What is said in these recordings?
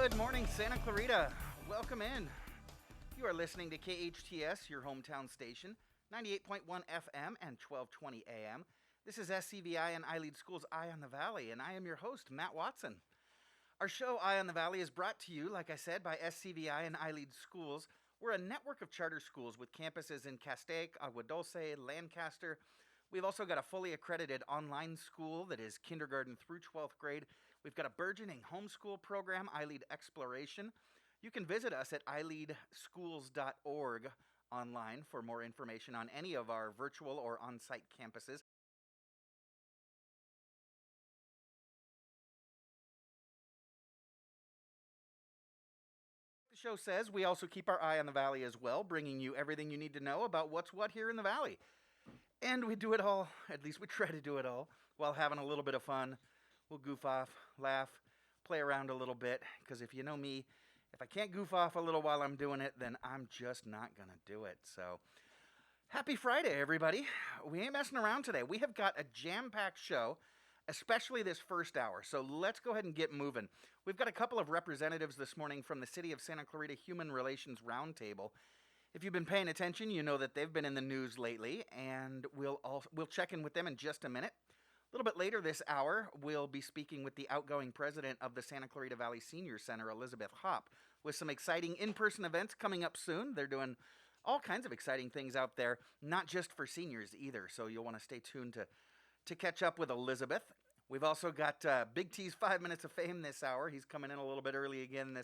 Good morning, Santa Clarita. Welcome in. You are listening to KHTS, your hometown station, 98.1 FM and 1220 AM. This is SCVI and iLead Schools Eye on the Valley, and I am your host, Matt Watson. Our show, Eye on the Valley, is brought to you, like I said, by SCVI and iLead Schools. We're a network of charter schools with campuses in Castaic, Agua Dulce, Lancaster. We've also got a fully accredited online school that is kindergarten through 12th grade. We've got a burgeoning homeschool program, iLead Exploration. You can visit us at ileadschools.org online for more information on any of our virtual or on-site campuses. The show says we also keep our eye on the Valley as well, bringing you everything you need to know about what's what here in the Valley. And we do it all, at least we try to do it all, while having a little bit of fun. We'll goof off, laugh, play around a little bit, because if you know me, if I can't goof off a little while I'm doing it, then I'm just not going to do it. So, happy Friday, everybody. We ain't messing around today. We have got a jam-packed show, especially this first hour. So let's go ahead and get moving. We've got a couple of representatives this morning from the City of Santa Clarita Human Relations Roundtable. If you've been paying attention, you know that they've been in the news lately, and we'll check in with them in just a minute. A little bit later this hour, we'll be speaking with the outgoing president of the Santa Clarita Valley Senior Center, Elizabeth Hopp, with some exciting in-person events coming up soon. They're doing all kinds of exciting things out there, not just for seniors either, so you'll want to stay tuned to catch up with Elizabeth. We've also got Big T's 5 Minutes of Fame this hour. He's coming in a little bit early again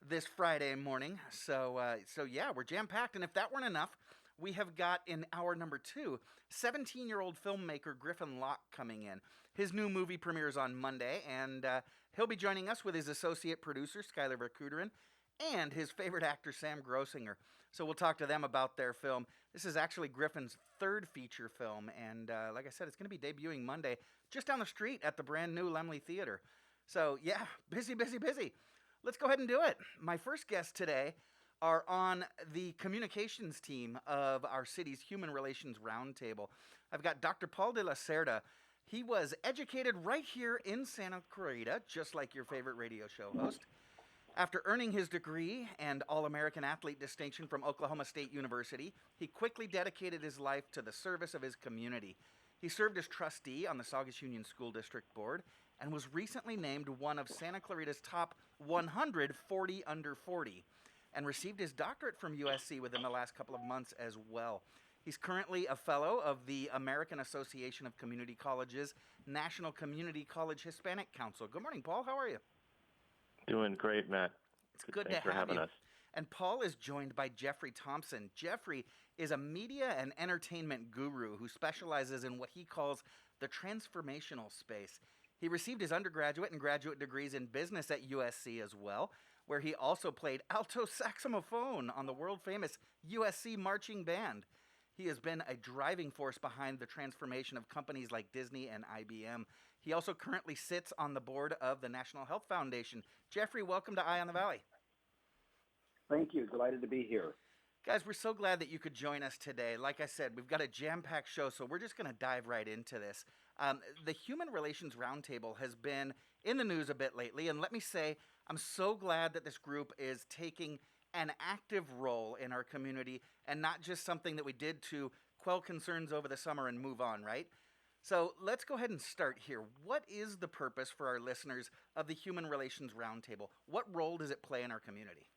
this Friday morning. So yeah, we're jam-packed. And if that weren't enough, we have got in hour number 2, 17-year-old filmmaker Griffin Lock coming in. His new movie premieres on Monday, and he'll be joining us with his associate producer, Skyler Ver, and his favorite actor, Sam Grossinger. So we'll talk to them about their film. This is actually Griffin's third feature film, and like I said, it's going to be debuting Monday just down the street at the brand new Lemley Theater. So yeah, busy. Let's go ahead and do it. My first guests today are on the communications team of our city's Human Relations Roundtable. I've got Dr. Paul de la Cerda. He was educated right here in Santa Clarita, just like your favorite radio show host. After earning his degree and All-American Athlete distinction from Oklahoma State University, he quickly dedicated his life to the service of his community. He served as trustee on the Saugus Union School District Board and was recently named one of Santa Clarita's top 100 40 under 40 and received his doctorate from USC within the last couple of months as well. He's currently a fellow of the American Association of Community Colleges National Community College Hispanic Council. Good morning, Paul. How are you? Doing great, Matt. It's good to Thanks for have having you. us. And Paul is joined by Jeffrey Thompson. Jeffrey is a media and entertainment guru who specializes in what he calls the transformational space. He received his undergraduate and graduate degrees in business at USC as well, where he also played alto saxophone on the world-famous USC marching band. He has been a driving force behind the transformation of companies like Disney and IBM. He also currently sits on the board of the National Health Foundation. Jeffrey, welcome to Eye on the Valley. Thank you. Delighted to be here. Guys, we're so glad that you could join us today. Like I said, we've got a jam-packed show, so we're just going to dive right into this. The Human Relations Roundtable has been in the news a bit lately, and let me say, I'm so glad that this group is taking an active role in our community and not just something that we did to quell concerns over the summer and move on, right? So let's go ahead and start here. What is the purpose for our listeners of the Human Relations Roundtable? What role does it play in our community?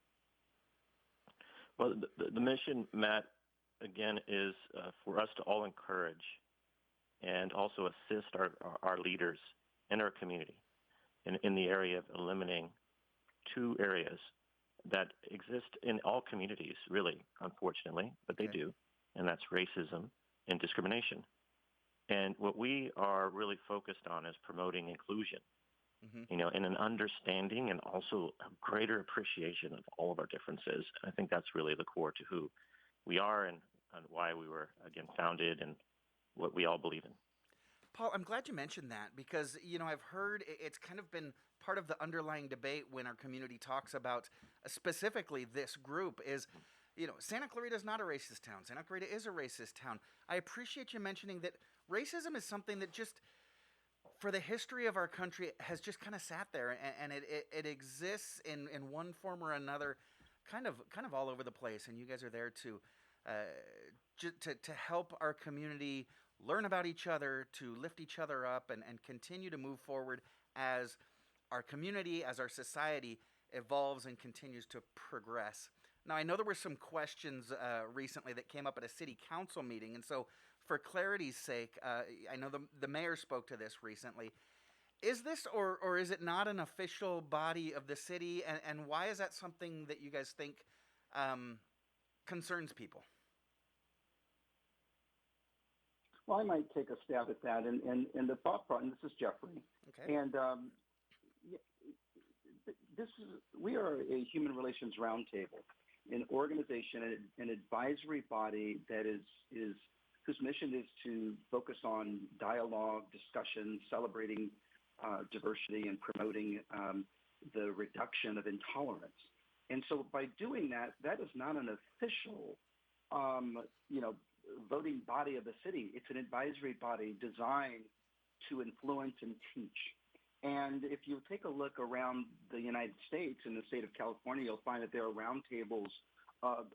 Well, the mission, Matt, again, is for us to all encourage and also assist our leaders in our community in the area of eliminating two areas that exist in all communities, really, unfortunately, but they do, and that's racism and discrimination. And what we are really focused on is promoting inclusion, in an understanding and also a greater appreciation of all of our differences. And I think that's really the core to who we are and why we were, again, founded and what we all believe in. Paul, I'm glad you mentioned that because, I've heard it's kind of been part of the underlying debate when our community talks about specifically this group is, Santa Clarita is not a racist town. Santa Clarita is a racist town. I appreciate you mentioning that racism is something that just, for the history of our country has just kind of sat there, and it exists in one form or another, kind of all over the place. And you guys are there to to help our community learn about each other, to lift each other up, and continue to move forward as our community, as our society evolves and continues to progress. Now, I know there were some questions recently that came up at a city council meeting, and so for clarity's sake, I know the mayor spoke to this recently. Is this or is it not an official body of the city, and why is that something that you guys think concerns people? Well, I might take a stab at that. And the thought process, and this is Jeffrey. Okay. And we are a Human Relations Roundtable, an organization, an advisory body that is whose mission is to focus on dialogue, discussion, celebrating diversity, and promoting the reduction of intolerance. And so by doing that, that is not an official, voting body of the city. It's an advisory body designed to influence and teach. And if you take a look around the United States, in the state of California, you'll find that there are roundtables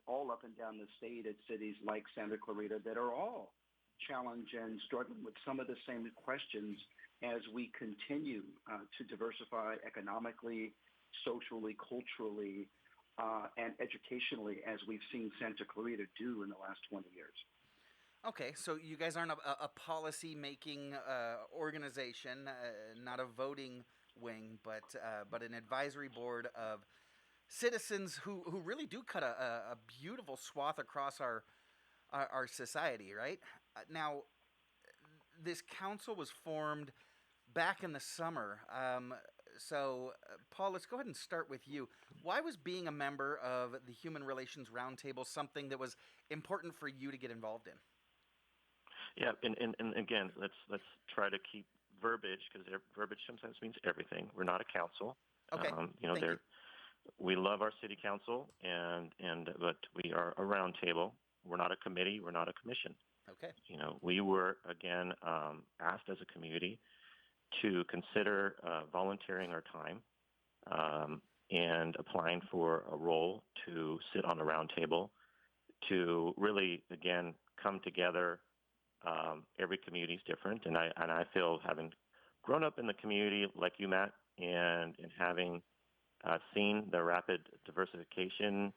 all up and down the state at cities like Santa Clarita that are all challenged and struggling with some of the same questions as we continue to diversify economically, socially, culturally, and educationally, as we've seen Santa Clarita do in the last 20 years. Okay, so you guys aren't a policy-making organization, not a voting wing, but an advisory board of citizens who really do cut a beautiful swath across our society, right? Now, this council was formed back in the summer. So, Paul, let's go ahead and start with you. Why was being a member of the Human Relations Roundtable something that was important for you to get involved in? Yeah, and again, let's try to keep verbiage, because verbiage sometimes means everything. We're not a council. Okay. Thank you. We love our city council, but we are a roundtable. We're not a committee. We're not a commission. Okay. We were again asked as a community to consider volunteering our time and applying for a role to sit on a roundtable to really again come together. Every community is different, and I feel, having grown up in the community like you, Matt, and having seen the rapid diversification,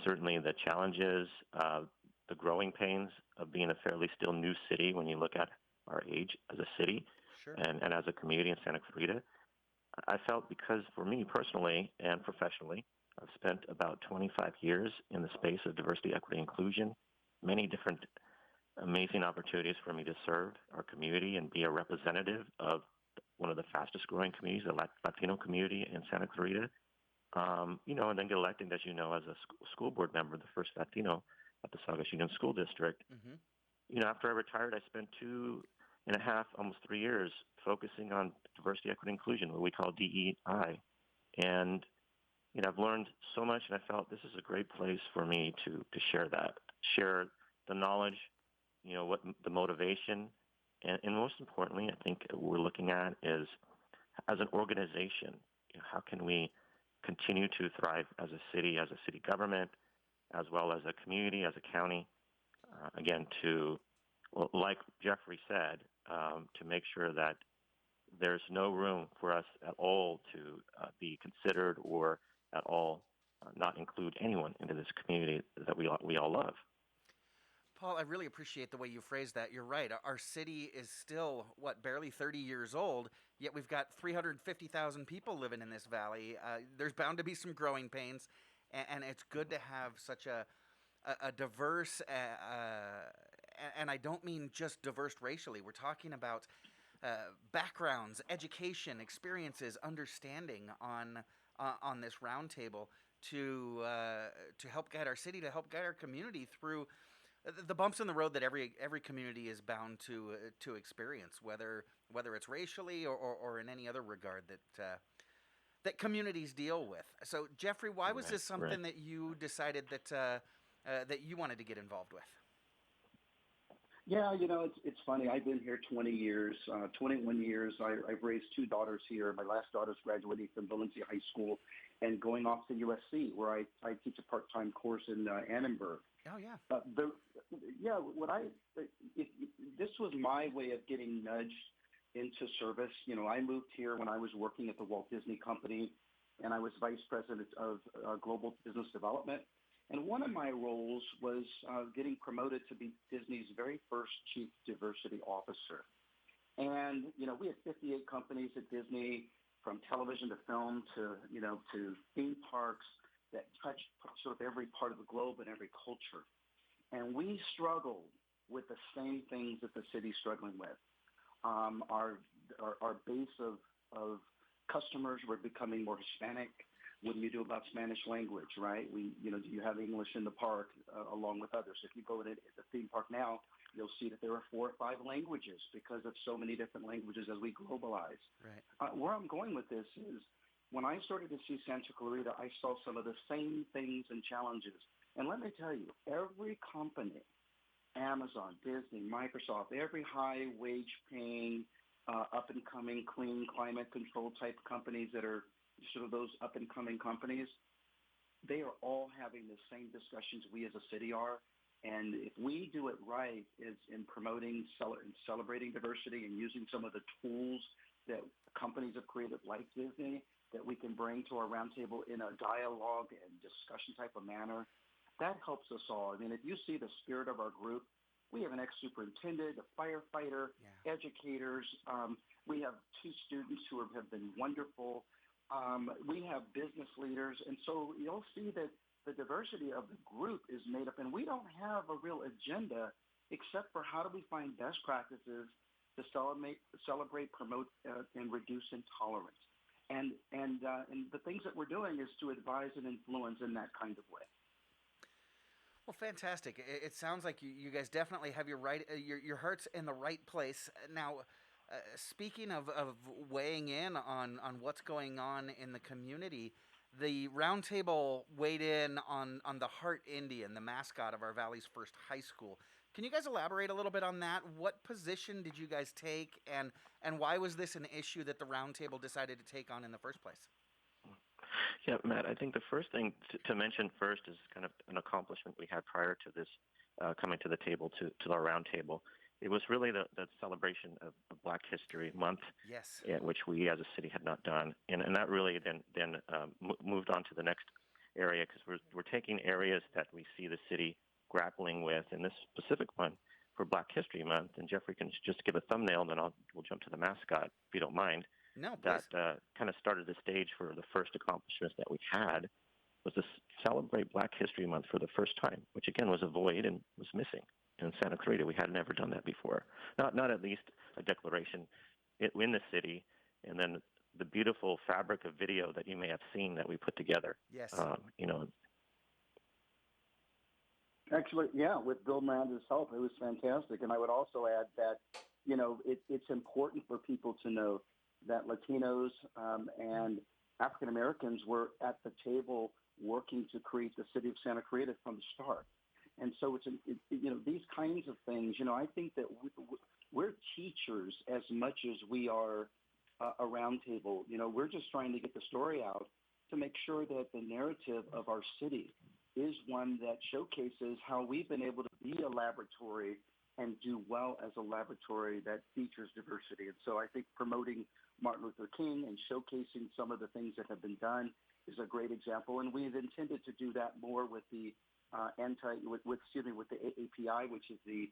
certainly the challenges, the growing pains of being a fairly still new city when you look at our age as a city. Sure. and as a community in Santa Clarita, I felt, because for me personally and professionally, I've spent about 25 years in the space of diversity, equity, inclusion, many different amazing opportunities for me to serve our community and be a representative of one of the fastest growing communities, the Latino community in Santa Clarita. And then get elected, as you know, as a school board member, the first Latino at the Saugus Union School District. Mm-hmm. After I retired, I spent 2.5, almost 3 years focusing on diversity, equity, inclusion, what we call DEI. And, I've learned so much, and I felt this is a great place for me to share the knowledge, what the motivation, and most importantly, I think what we're looking at is, as an organization, how can we continue to thrive as a city government, as well as a community, as a county, again, like Jeffrey said, to make sure that there's no room for us at all to be considered or at all not include anyone into this community that we all love. Paul, I really appreciate the way you phrased that. You're right. Our city is still, barely 30 years old, yet we've got 350,000 people living in this valley. There's bound to be some growing pains, and it's good to have such a diverse, and I don't mean just diverse racially. We're talking about backgrounds, education, experiences, understanding on this roundtable to help guide our city, to help guide our community through the bumps in the road that every community is bound to experience, whether it's racially or in any other regard that communities deal with. So, Jeffrey, why was this something that you decided that you wanted to get involved with? Yeah, it's funny. I've been here 20 years, 21 years. I've raised two daughters here. My last daughter's graduating from Valencia High School and going off to USC, where I teach a part-time course in Annenberg. Oh, yeah. This was my way of getting nudged into service. I moved here when I was working at the Walt Disney Company, and I was vice president of global business development. And one of my roles was getting promoted to be Disney's very first chief diversity officer. And, we had 58 companies at Disney, from television to film to theme parks that touched sort of every part of the globe and every culture. And we struggled with the same things that the city's struggling with. Our base of customers were becoming more Hispanic. What do you do about Spanish language, right? Do you have English in the park along with others? If you go to the theme park now, you'll see that there are 4 or 5 languages because of so many different languages as we globalize. Right. Where I'm going with this is when I started to see Santa Clarita, I saw some of the same things and challenges. And let me tell you, every company, Amazon, Disney, Microsoft, every high wage paying, up and coming, clean climate control type companies that are sort of those up-and-coming companies, they are all having the same discussions we as a city are. And if we do it right is in promoting and celebrating diversity and using some of the tools that companies have created like Disney that we can bring to our roundtable in a dialogue and discussion type of manner, that helps us all. I mean, if you see the spirit of our group, we have an ex-superintendent, a firefighter, educators. We have 2 students who have been wonderful. We have business leaders, and so you'll see that the diversity of the group is made up, and we don't have a real agenda except for how do we find best practices to celebrate, promote, and reduce intolerance. And the things that we're doing is to advise and influence in that kind of way. Well, fantastic. It sounds like you guys definitely have your hearts in the right place. Now, speaking of weighing in on what's going on in the community, the roundtable weighed in on the Heart Indian, the mascot of our Valley's first high school. Can you guys elaborate a little bit on that? What position did you guys take, and why was this an issue that the roundtable decided to take on in the first place? Yeah, Matt, I think the first thing to mention first is kind of an accomplishment we had prior to this coming to the table, to our roundtable. It was really the celebration of Black History Month, yes, which we as a city had not done. And that really then moved on to the next area, because we're taking areas that we see the city grappling with, in this specific one for Black History Month. And Jeffrey can just give a thumbnail, and then we'll jump to the mascot, if you don't mind. No, please. That kind of started the stage for the first accomplishments that we had, was to celebrate Black History Month for the first time, which again was a void and was missing in Santa Clarita. We had never done that before. Not at least a declaration in the city, and then the beautiful fabric of video that you may have seen that we put together. Yes. Actually, yeah, with Bill Miranda's help, it was fantastic. And I would also add that, it's important for people to know that Latinos and African Americans were at the table working to create the city of Santa Clarita from the start. And so these kinds of things, I think that we're teachers as much as we are a roundtable. We're just trying to get the story out to make sure that the narrative of our city is one that showcases how we've been able to be a laboratory and do well as a laboratory that features diversity. And so I think promoting Martin Luther King and showcasing some of the things that have been done is a great example. And we've intended to do that more with the with the AAPI, which is the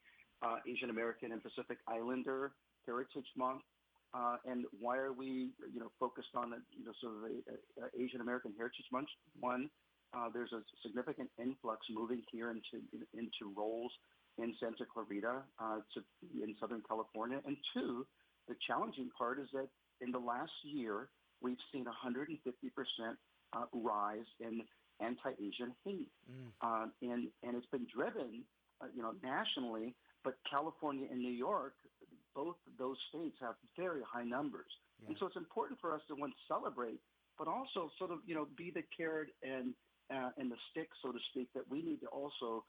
Asian American and Pacific Islander Heritage Month. And why are we, focused on sort of a Asian American Heritage Month? One, there's a significant influx moving here into roles in Santa Clarita, in Southern California. And two, the challenging part is that in the last year, we've seen 150% rise in anti-Asian hate. And it's been driven, nationally, but California and New York, both those states have very high numbers. Yeah. And so it's important for us to, one, celebrate, but also sort of, be the carrot and the stick, so to speak, that we need to also,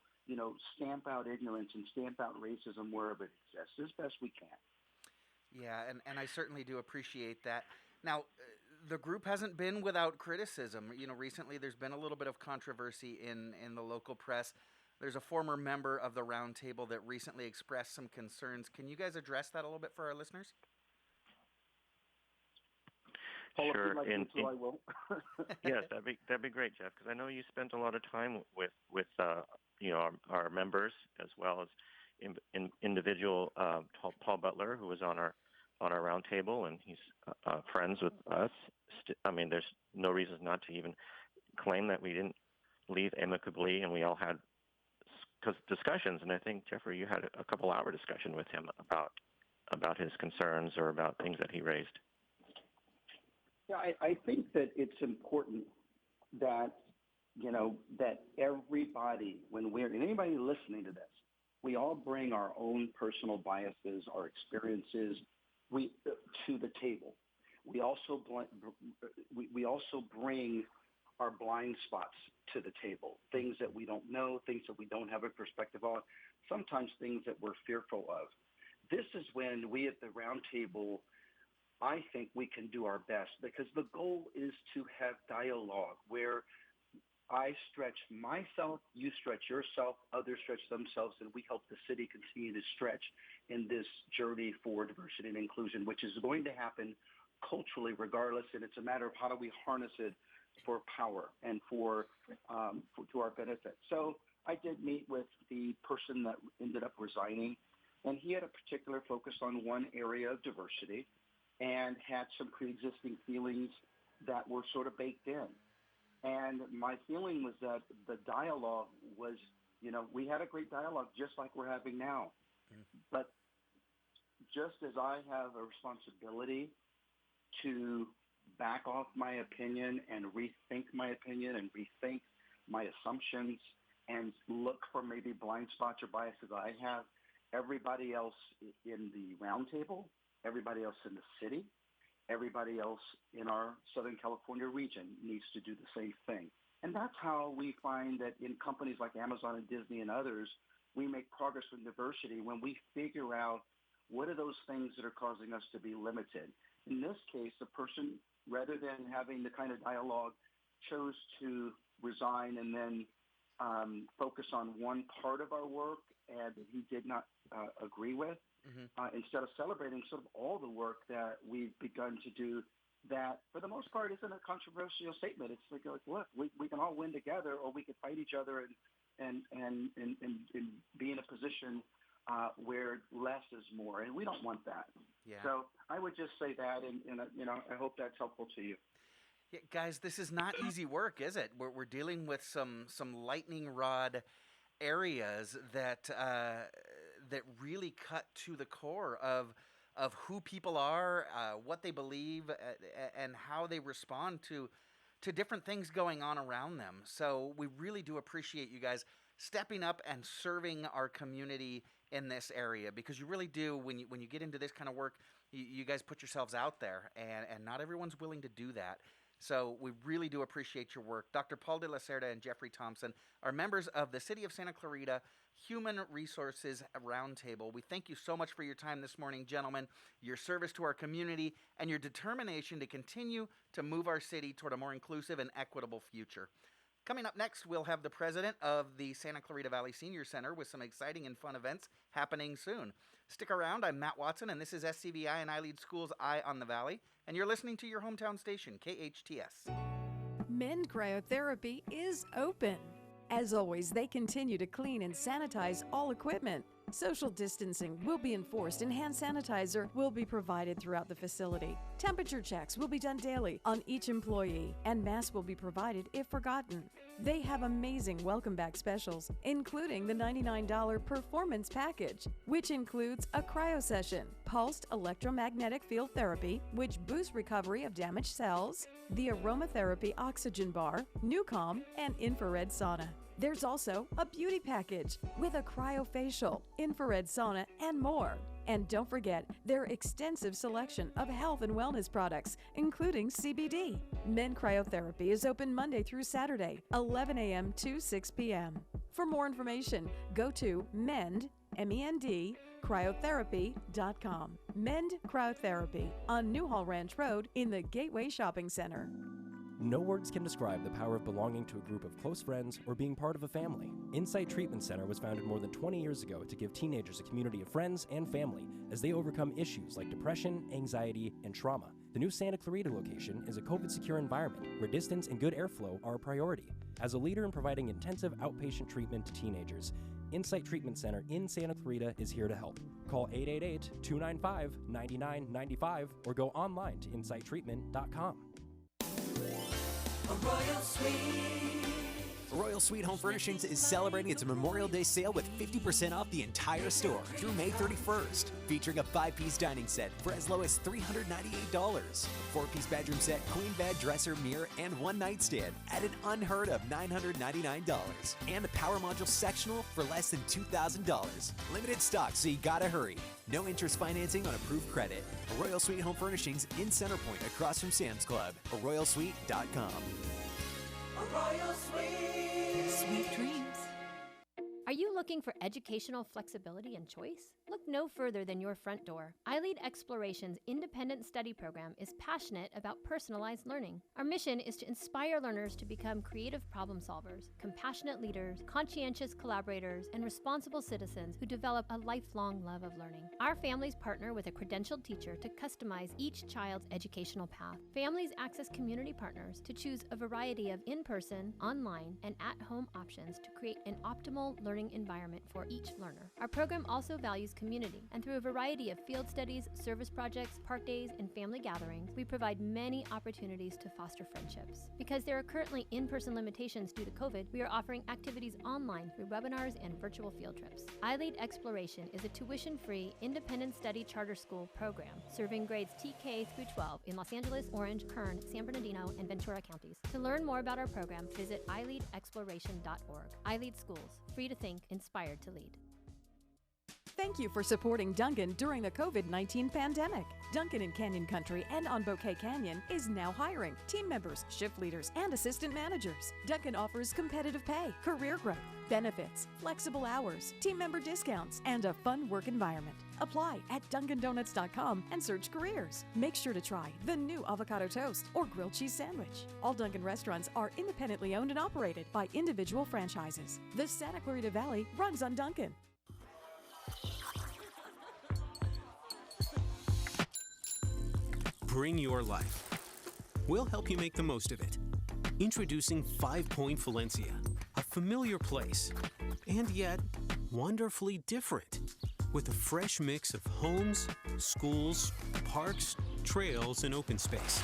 stamp out ignorance and stamp out racism wherever it exists as best we can. Yeah, and I certainly do appreciate that. Now, the group hasn't been without criticism. Recently there's been a little bit of controversy in the local press. There's a former member of the roundtable that recently expressed some concerns. Can you guys address that a little bit for our listeners? Paul, Sure. if you'd like me to, I will. Yes, that'd be great, Jeff, because I know you spent a lot of time with our members, as well as individual Paul Butler, who was on our roundtable, and he's friends with us. There's no reason not to even claim that we didn't leave amicably, and we all had discussions. And I think, Jeffrey, you had a couple-hour discussion with him about his concerns or about things that he raised. Yeah, I think that it's important that, that everybody, anybody listening to this, we all bring our own personal biases, our experiences to the table. We also bring our blind spots to the table, things that we don't know, things that we don't have a perspective on, sometimes things that we're fearful of. This is when we at the roundtable, I think we can do our best, because the goal is to have dialogue where I stretch myself, you stretch yourself, others stretch themselves, and we help the city continue to stretch in this journey for diversity and inclusion, which is going to happen culturally regardless, and it's a matter of how do we harness it for power and to our benefit. So I did meet with the person that ended up resigning, and he had a particular focus on one area of diversity and had some pre-existing feelings that were sort of baked in. And my feeling was that the dialogue was, we had a great dialogue just like we're having now. Mm-hmm. But just as I have a responsibility to back off my opinion and rethink my opinion and rethink my assumptions and look for maybe blind spots or biases I have, everybody else in the roundtable, everybody else in the city, everybody else in our Southern California region needs to do the same thing. And that's how we find that in companies like Amazon and Disney and others, we make progress with diversity when we figure out what are those things that are causing us to be limited. In this case, the person, rather than having the kind of dialogue, chose to resign and then focus on one part of our work and he did not agree with. Mm-hmm. Instead of celebrating sort of all the work that we've begun to do that, for the most part, isn't a controversial statement. It's like look, we can all win together, or we can fight each other and be in a position where less is more, and we don't want that. Yeah. So I would just say that, and I hope that's helpful to you. Yeah, guys, this is not easy work, is it? We're dealing with some lightning rod areas that really cut to the core of who people are, what they believe, and how they respond to different things going on around them. So we really do appreciate you guys stepping up and serving our community in this area, because you really do, when you get into this kind of work, you guys put yourselves out there, and not everyone's willing to do that. So we really do appreciate your work. Dr. Paul de la Cerda and Jeffrey Thompson are members of the City of Santa Clarita Human Resources Roundtable. We thank you so much for your time this morning, gentlemen, your service to our community, and your determination to continue to move our city toward a more inclusive and equitable future. Coming up next, we'll have the president of the Santa Clarita Valley Senior Center with some exciting and fun events happening soon. Stick around. I'm Matt Watson, and this is SCVI, and I lead Schools Eye on the Valley, and you're listening to your hometown station, KHTS. Men Cryotherapy is open. As always, they continue to clean and sanitize all equipment. Social distancing will be enforced and hand sanitizer will be provided throughout the facility. Temperature checks will be done daily on each employee, and masks will be provided if forgotten. They have amazing welcome back specials, including the $99 performance package, which includes a cryo session, pulsed electromagnetic field therapy, which boosts recovery of damaged cells, the aromatherapy oxygen bar, NuCalm, and infrared sauna. There's also a beauty package with a cryofacial, infrared sauna, and more. And don't forget their extensive selection of health and wellness products, including CBD. Men Cryotherapy is open Monday through Saturday, 11 a.m. to 6 p.m. For more information, go to MEND, MEND, cryotherapy.com. MEND Cryotherapy on Newhall Ranch Road in the Gateway Shopping Center. No words can describe the power of belonging to a group of close friends or being part of a family. Insight Treatment Center was founded more than 20 years ago to give teenagers a community of friends and family as they overcome issues like depression, anxiety, and trauma. The new Santa Clarita location is a COVID-secure environment where distance and good airflow are a priority. As a leader in providing intensive outpatient treatment to teenagers, Insight Treatment Center in Santa Clarita is here to help. Call 888-295-9995 or go online to insighttreatment.com. A Royal Suite. Royal Suite Home Furnishings is celebrating its Memorial Day sale with 50% off the entire store through May 31st. Featuring a 5-piece dining set for as low as $398. A 4-piece bedroom set, queen bed, dresser, mirror, and one nightstand at an unheard of $999. And a power module sectional for less than $2,000. Limited stock, so you gotta hurry. No interest financing on approved credit. A Royal Suite Home Furnishings in Centerpoint across from Sam's Club. ARoyalSuite.com. A Royal Suite. Sweet dreams. Are you looking for educational flexibility and choice? Look no further than your front door. iLead Exploration's independent study program is passionate about personalized learning. Our mission is to inspire learners to become creative problem solvers, compassionate leaders, conscientious collaborators, and responsible citizens who develop a lifelong love of learning. Our families partner with a credentialed teacher to customize each child's educational path. Families access community partners to choose a variety of in-person, online, and at-home options to create an optimal learning environment for each learner. Our program also values community, and through a variety of field studies, service projects, park days, and family gatherings, we provide many opportunities to foster friendships. Because there are currently in-person limitations due to COVID, we are offering activities online through webinars and virtual field trips. iLead Exploration is a tuition-free, independent study charter school program serving grades TK through 12 in Los Angeles, Orange, Kern, San Bernardino, and Ventura counties. To learn more about our program, visit iLeadExploration.org. iLead Schools, free to think, inspired to lead. Thank you for supporting Duncan during the COVID-19 pandemic. Duncan in Canyon Country and on Bouquet Canyon is now hiring team members, shift leaders, and assistant managers. Duncan offers competitive pay, career growth, benefits, flexible hours, team member discounts, and a fun work environment. Apply at DuncanDonuts.com and search careers. Make sure to try the new avocado toast or grilled cheese sandwich. All Duncan restaurants are independently owned and operated by individual franchises. The Santa Clarita Valley runs on Duncan. Bring your life. We'll help you make the most of it. Introducing 5 Point Valencia, a familiar place, and yet wonderfully different, with a fresh mix of homes, schools, parks, trails, and open space.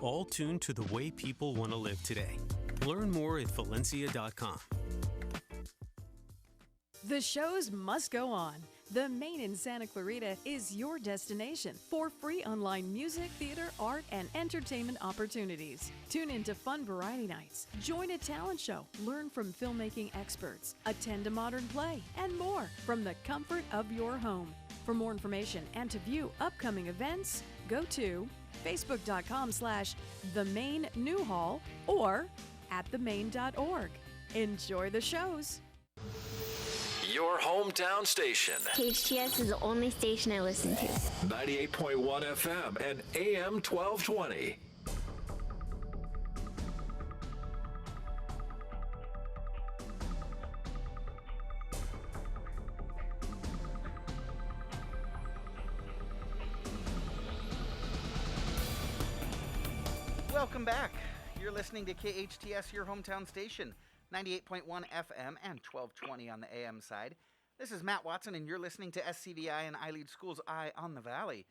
All tuned to the way people want to live today. Learn more at Valencia.com. The shows must go on. The Main in Santa Clarita is your destination for free online music, theater, art, and entertainment opportunities. Tune into fun variety nights, join a talent show, learn from filmmaking experts, attend a modern play, and more from the comfort of your home. For more information and to view upcoming events, go to facebook.com/themain.newhall or at themain.org. Enjoy the shows. Your hometown station. KHTS is the only station I listen to. 98.1 FM and AM 1220. Welcome back. You're listening to KHTS, your hometown station. 98.1 FM and 1220 on the AM side. This is Matt Watson, and you're listening to SCVI and iLead Schools' Eye on the Valley.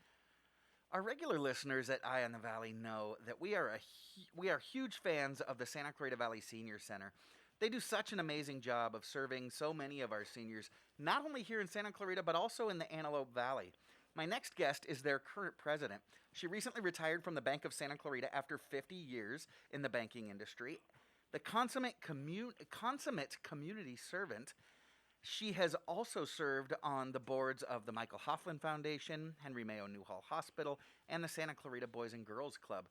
Our regular listeners at Eye on the Valley know that we are huge fans of the Santa Clarita Valley Senior Center. They do such an amazing job of serving so many of our seniors, not only here in Santa Clarita, but also in the Antelope Valley. My next guest is their current president. She recently retired from the Bank of Santa Clarita after 50 years in the banking industry. The consummate community servant, she has also served on the boards of the Michael Hoffman Foundation, Henry Mayo Newhall Hospital, and the Santa Clarita Boys and Girls Club.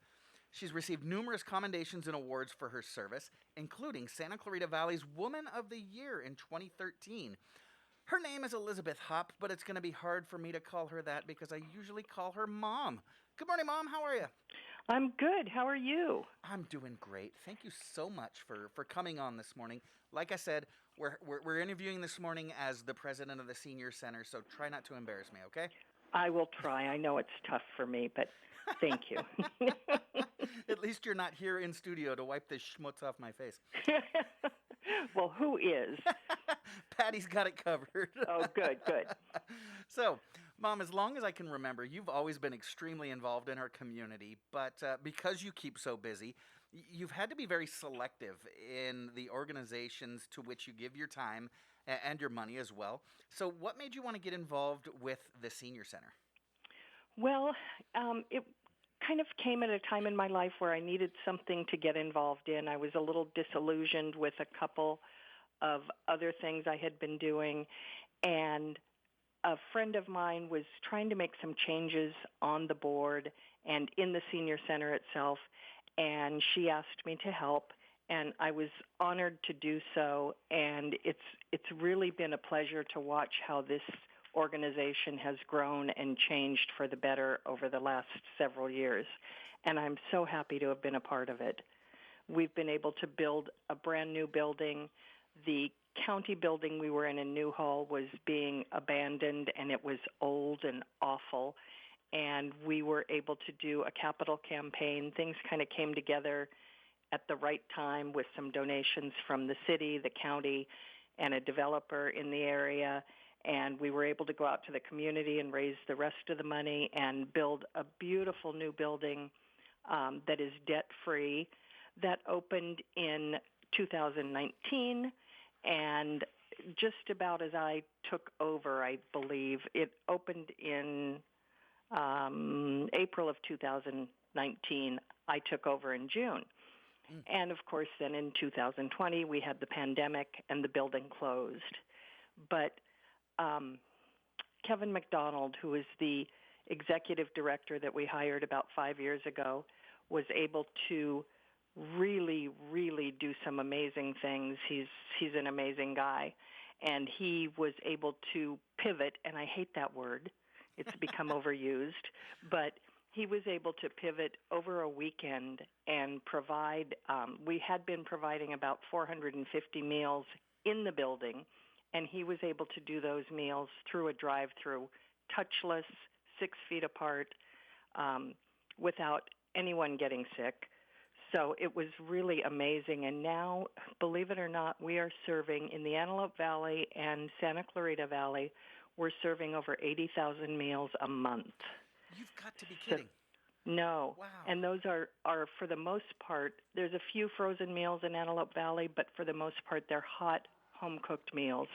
She's received numerous commendations and awards for her service, including Santa Clarita Valley's Woman of the Year in 2013. Her name is Elizabeth Hopp, but it's going to be hard for me to call her that because I usually call her Mom. Good morning, Mom. How are you? I'm good. How are you? I'm doing great. Thank you so much for coming on this morning. Like I said, we're interviewing this morning as the president of the Senior Center, so try not to embarrass me, okay? I will try. I know it's tough for me, but thank you. At least you're not here in studio to wipe the schmutz off my face. Well, who is? Patty's got it covered. Oh, good. So, Mom, as long as I can remember, you've always been extremely involved in our community, but because you keep so busy, you've had to be very selective in the organizations to which you give your time and your money as well. So what made you want to get involved with the Senior Center? Well, it kind of came at a time in my life where I needed something to get involved in. I was a little disillusioned with a couple of other things I had been doing, and a friend of mine was trying to make some changes on the board and in the Senior Center itself, and she asked me to help, and I was honored to do so, and it's really been a pleasure to watch how this organization has grown and changed for the better over the last several years, and I'm so happy to have been a part of it. We've been able to build a brand new building. The county building we were in Newhall was being abandoned, and it was old and awful, and we were able to do a capital campaign. Things kind of came together at the right time with some donations from the city, the county, and a developer in the area, and we were able to go out to the community and raise the rest of the money and build a beautiful new building that is debt-free that opened in 2019, and just about as I took over, I believe, it opened in April of 2019. I took over in June. And, of course, then in 2020, we had the pandemic and the building closed. But Kevin McDonald, who is the executive director that we hired about 5 years ago, was able to really, really do some amazing things. He's an amazing guy. And he was able to pivot, and I hate that word. It's become overused. But he was able to pivot over a weekend and provide, we had been providing about 450 meals in the building, and he was able to do those meals through a drive-through, touchless, 6 feet apart, without anyone getting sick. So it was really amazing. And now, believe it or not, we are serving in the Antelope Valley and Santa Clarita Valley, we're serving over 80,000 meals a month. You've got to be kidding. No. Wow. And those are for the most part, there's a few frozen meals in Antelope Valley, but for the most part, they're hot, home-cooked meals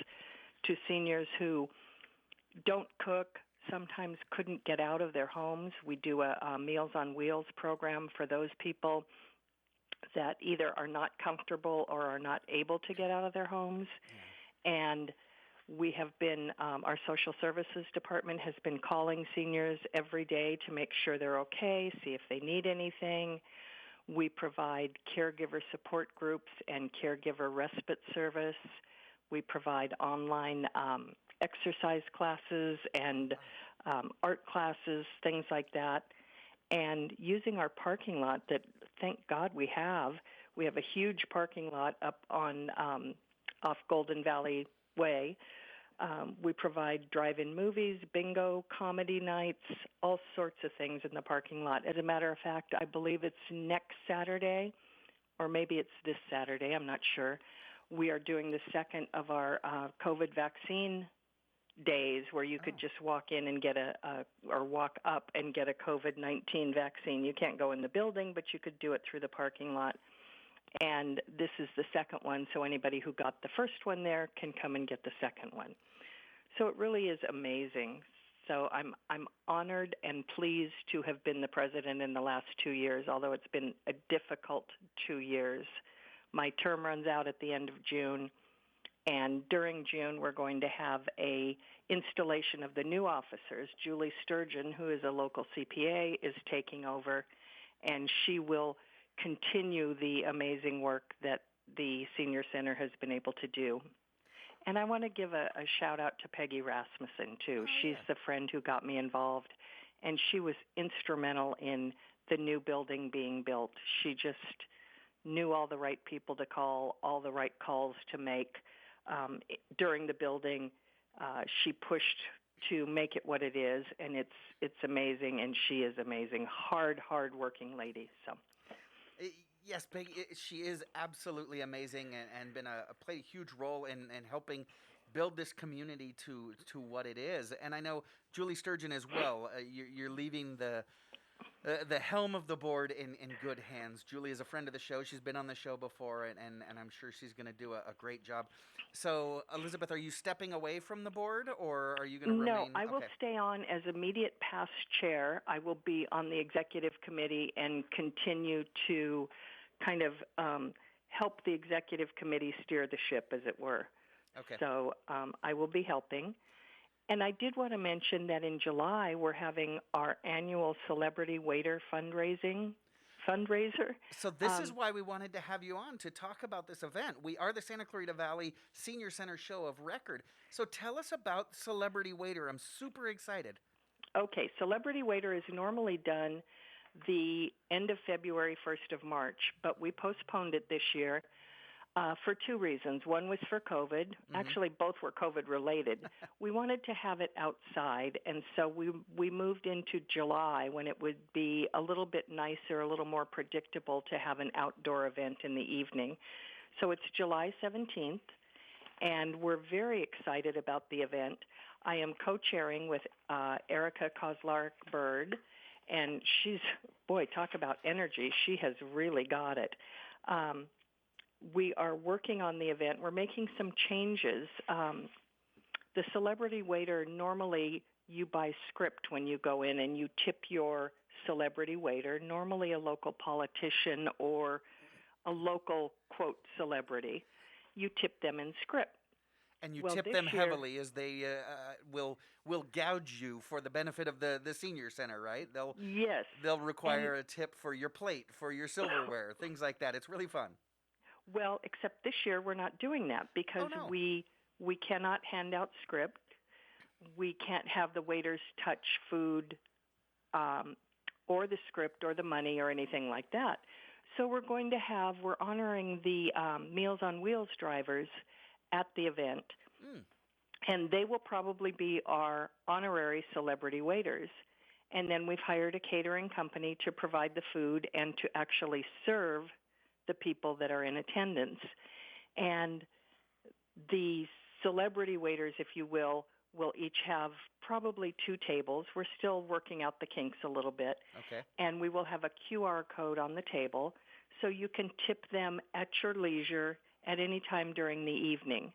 to seniors who don't cook, sometimes couldn't get out of their homes. We do a Meals on Wheels program for those people that either are not comfortable or are not able to get out of their homes. Yeah. And we have been, our social services department has been calling seniors every day to make sure they're okay, see if they need anything. We provide caregiver support groups and caregiver respite service. We provide online exercise classes and art classes, things like that. And using our parking lot that, thank God we have a huge parking lot up on off Golden Valley Way. We provide drive-in movies, bingo, comedy nights, all sorts of things in the parking lot. As a matter of fact, I believe it's next Saturday, or maybe it's this Saturday, I'm not sure. We are doing the second of our COVID vaccine days where you could just walk in and get or walk up and get a COVID-19 vaccine. You can't go in the building, but you could do it through the parking lot. And this is the second one, so anybody who got the first one there can come and get the second one. So it really is amazing. So I'm honored and pleased to have been the president in the last 2 years, although it's been a difficult 2 years. My term runs out at the end of June, and during June we're going to have a installation of the new officers. Julie Sturgeon, who is a local CPA, is taking over, and she will continue the amazing work that the Senior Center has been able to do. And I want to give a shout-out to Peggy Rasmussen, too. She's the friend who got me involved, and she was instrumental in the new building being built. She just knew all the right people to call, all the right calls to make. During the building, she pushed to make it what it is, and it's amazing, and she is amazing. Hard-working lady. So. Yes, Peggy, she is absolutely amazing and been played a huge role in helping build this community to what it is. And I know Julie Sturgeon as well. You're leaving the helm of the board in good hands. Julie is a friend of the show. She's been on the show before, and I'm sure she's going to do a great job. So, Elizabeth, are you stepping away from the board, or are you going to remain? No, I will stay on as immediate past chair. I will be on the executive committee and continue to kind of help the executive committee steer the ship, as it were. Okay. So I will be helping. And I did want to mention that in July, we're having our annual Celebrity Waiter Fundraiser. So this is why we wanted to have you on, to talk about this event. We are the Santa Clarita Valley Senior Center show of record. So tell us about Celebrity Waiter. I'm super excited. Okay, Celebrity Waiter is normally done the end of February, 1st of March, but we postponed it this year for two reasons. One was for COVID. Mm-hmm. Actually, both were COVID-related. We wanted to have it outside, and so we moved into July when it would be a little bit nicer, a little more predictable to have an outdoor event in the evening. So it's July 17th, and we're very excited about the event. I am co-chairing with Erica Kozlark-Bird, and she's, boy, talk about energy. She has really got it. We are working on the event. We're making some changes. The Celebrity Waiter, normally you buy script when you go in and you tip your Celebrity Waiter, normally a local politician or a local, quote, celebrity. You tip them in script. And you tip them heavily, as they will gouge you for the benefit of the senior center, right? Yes. They'll require a tip for your plate, for your silverware, things like that. It's really fun. Well, except this year we're not doing that because we cannot hand out script. We can't have the waiters touch food or the script or the money or anything like that. So we're honoring the Meals on Wheels drivers at the event, and they will probably be our honorary Celebrity Waiters. And then we've hired a catering company to provide the food and to actually serve the people that are in attendance. And the Celebrity Waiters, if you will each have probably 2 tables. We're still working out the kinks a little bit. Okay. And we will have a QR code on the table, so you can tip them at your leisure at any time during the evening.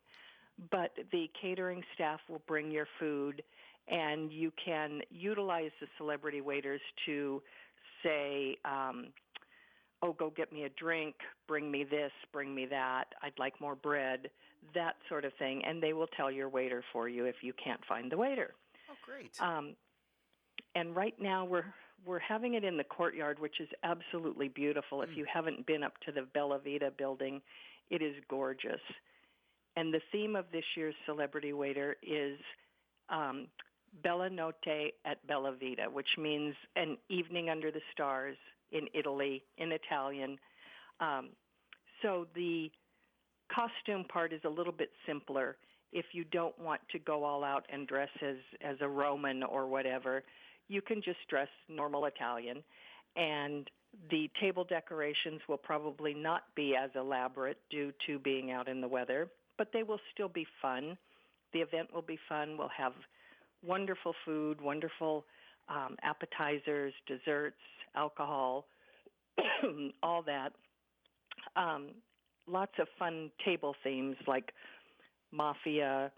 But the catering staff will bring your food, and you can utilize the Celebrity Waiters to say, go get me a drink, bring me this, bring me that, I'd like more bread, that sort of thing. And they will tell your waiter for you if you can't find the waiter. Oh, great. And right now we're having it in the courtyard, which is absolutely beautiful. If you haven't been up to the Bella Vita building, it is gorgeous. And the theme of this year's Celebrity Waiter is Bella Notte at Bella Vita, which means an evening under the stars in Italy, in Italian. So the costume part is a little bit simpler. If you don't want to go all out and dress as a Roman or whatever, you can just dress normal Italian. And the table decorations will probably not be as elaborate due to being out in the weather, but they will still be fun. The event will be fun. We'll have wonderful food, wonderful appetizers, desserts, alcohol, all that. Lots of fun table themes like Mafia,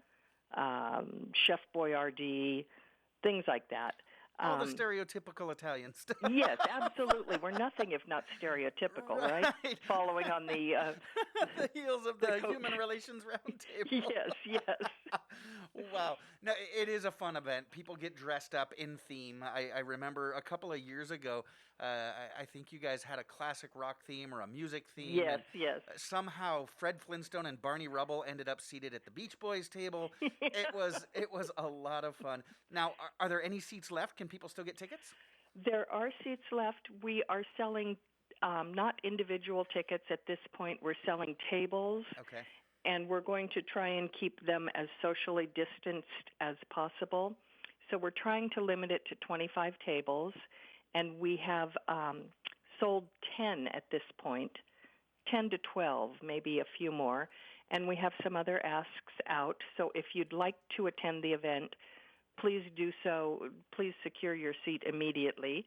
Chef Boyardee, things like that. All the stereotypical Italian stuff. Yes, absolutely. We're nothing if not stereotypical, right? Following on the the heels of the Human Relations Roundtable. Yes. Wow. No, it is a fun event. People get dressed up in theme. I remember a couple of years ago, I think you guys had a classic rock theme or a music theme. Yes. Somehow Fred Flintstone and Barney Rubble ended up seated at the Beach Boys table. It was a lot of fun. Now, are there any seats left? Can people still get tickets? There are seats left. We are selling not individual tickets at this point. We're selling tables. Okay. And we're going to try and keep them as socially distanced as possible. So we're trying to limit it to 25 tables. And we have sold 10 at this point, 10 to 12, maybe a few more. And we have some other asks out. So if you'd like to attend the event, please do so. Please secure your seat immediately.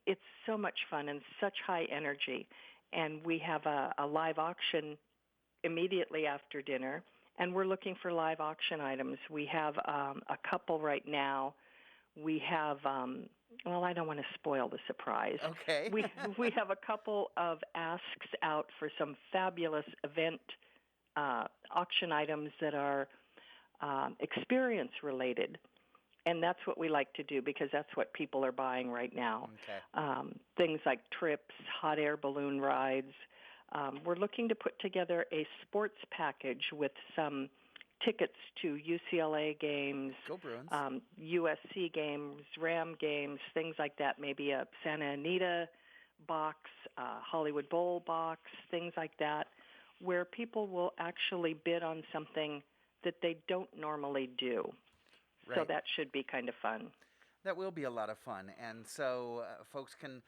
It's so much fun and such high energy. And we have a live auction immediately after dinner, and we're looking for live auction items. We have a couple right now. We have, well, I don't want to spoil the surprise. Okay. we have a couple of asks out for some fabulous event auction items that are experience related. And that's what we like to do because that's what people are buying right now. Okay. Things like trips, hot air balloon rides. We're looking to put together a sports package with some tickets to UCLA games, Go Bruins. USC games, Ram games, things like that, maybe a Santa Anita box, Hollywood Bowl box, things like that, where people will actually bid on something that they don't normally do. Right. So that should be kind of fun. That will be a lot of fun. And so folks can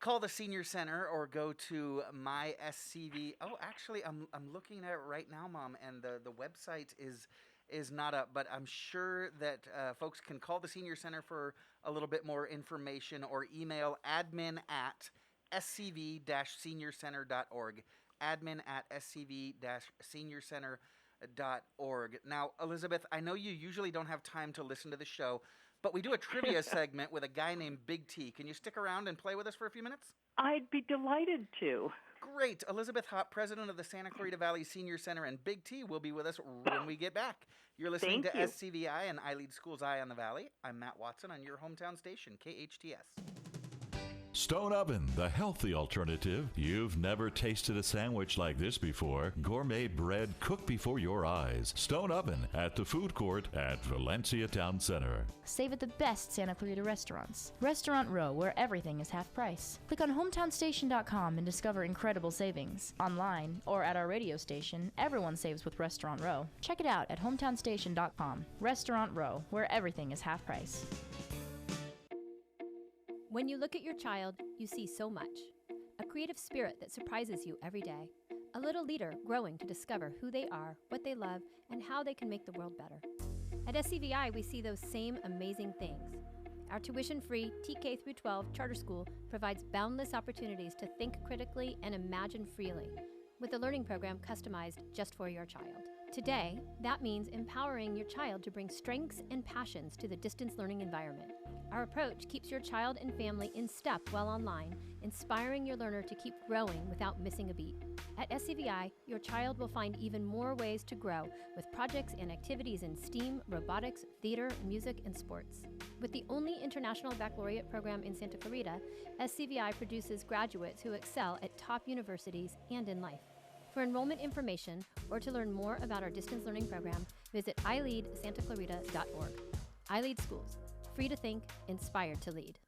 call the Senior Center or go to my SCV. Oh, actually, I'm looking at it right now, Mom, and the website is not up. But I'm sure that folks can call the Senior Center for a little bit more information or email admin@scv-seniorcenter.org. admin@scv-seniorcenter.org. Now, Elizabeth, I know you usually don't have time to listen to the show, but we do a trivia segment with a guy named Big T. Can you stick around and play with us for a few minutes? I'd be delighted to. Great. Elizabeth Hopp, president of the Santa Clarita Valley Senior Center, and Big T will be with us when we get back. You're listening to SCVI and I Lead Schools Eye on the Valley. I'm Matt Watson on your hometown station, KHTS. Stone Oven, the healthy alternative. You've never tasted a sandwich like this before. Gourmet bread cooked before your eyes. Stone Oven at the food court at Valencia Town Center. Save at the best Santa Clarita restaurants. Restaurant Row, where everything is half price. Click on hometownstation.com and discover incredible savings. Online or at our radio station, everyone saves with Restaurant Row. Check it out at hometownstation.com. Restaurant Row, where everything is half price. When you look at your child, you see so much. A creative spirit that surprises you every day. A little leader growing to discover who they are, what they love, and how they can make the world better. At SCVI, we see those same amazing things. Our tuition-free TK-12 charter school provides boundless opportunities to think critically and imagine freely, with a learning program customized just for your child. Today, that means empowering your child to bring strengths and passions to the distance learning environment. Our approach keeps your child and family in step while online, inspiring your learner to keep growing without missing a beat. At SCVI, your child will find even more ways to grow with projects and activities in STEAM, robotics, theater, music, and sports. With the only international baccalaureate program in Santa Clarita, SCVI produces graduates who excel at top universities and in life. For enrollment information or to learn more about our distance learning program, visit ileadsantaclarita.org. iLead Schools. Free to think, inspired to lead.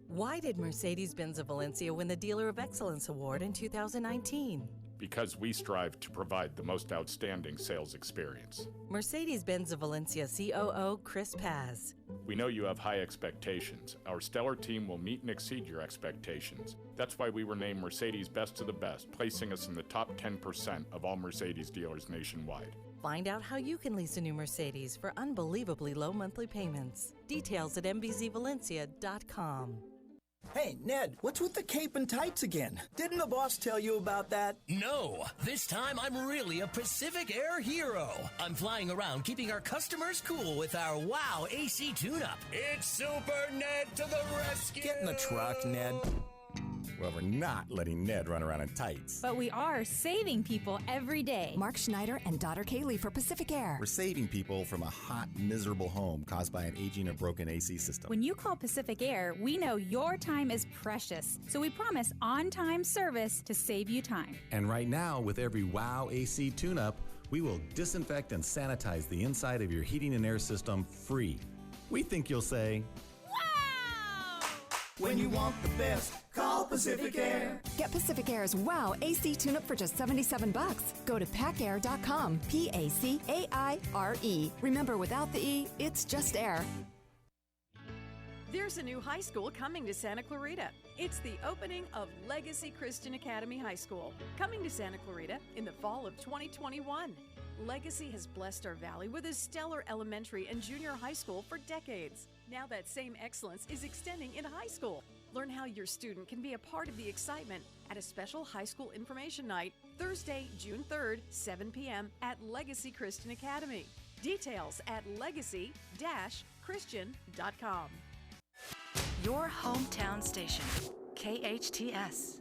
Why did Mercedes-Benz of Valencia win the Dealer of Excellence Award in 2019? Because we strive to provide the most outstanding sales experience. Mercedes-Benz of Valencia COO Chris Paz. We know you have high expectations. Our stellar team will meet and exceed your expectations. That's why we were named Mercedes Best of the Best, placing us in the top 10% of all Mercedes dealers nationwide. Find out how you can lease a new Mercedes for unbelievably low monthly payments. Details at mbzvalencia.com. Hey, Ned, what's with the cape and tights again? Didn't the boss tell you about that? No, this time I'm really a Pacific Air hero. I'm flying around keeping our customers cool with our WOW AC tune-up. It's Super Ned to the rescue! Get in the truck, Ned. Well, we're not letting Ned run around in tights. But we are saving people every day. Mark Schneider and daughter Kaylee for Pacific Air. We're saving people from a hot, miserable home caused by an aging or broken AC system. When you call Pacific Air, we know your time is precious. So we promise on-time service to save you time. And right now, with every WOW AC tune-up, we will disinfect and sanitize the inside of your heating and air system free. We think you'll say, When you want the best, call Pacific Air. Get Pacific Air's WOW AC tune-up for just $77. Go to pacair.com, P-A-C-A-I-R-E. Remember, without the E, it's just air. There's a new high school coming to Santa Clarita. It's the opening of Legacy Christian Academy High School, coming to Santa Clarita in the fall of 2021. Legacy has blessed our valley with a stellar elementary and junior high school for decades. Now that same excellence is extending into high school. Learn how your student can be a part of the excitement at a special high school information night, Thursday, June 3rd, 7 p.m. at Legacy Christian Academy. Details at legacy-christian.com. Your hometown station, KHTS.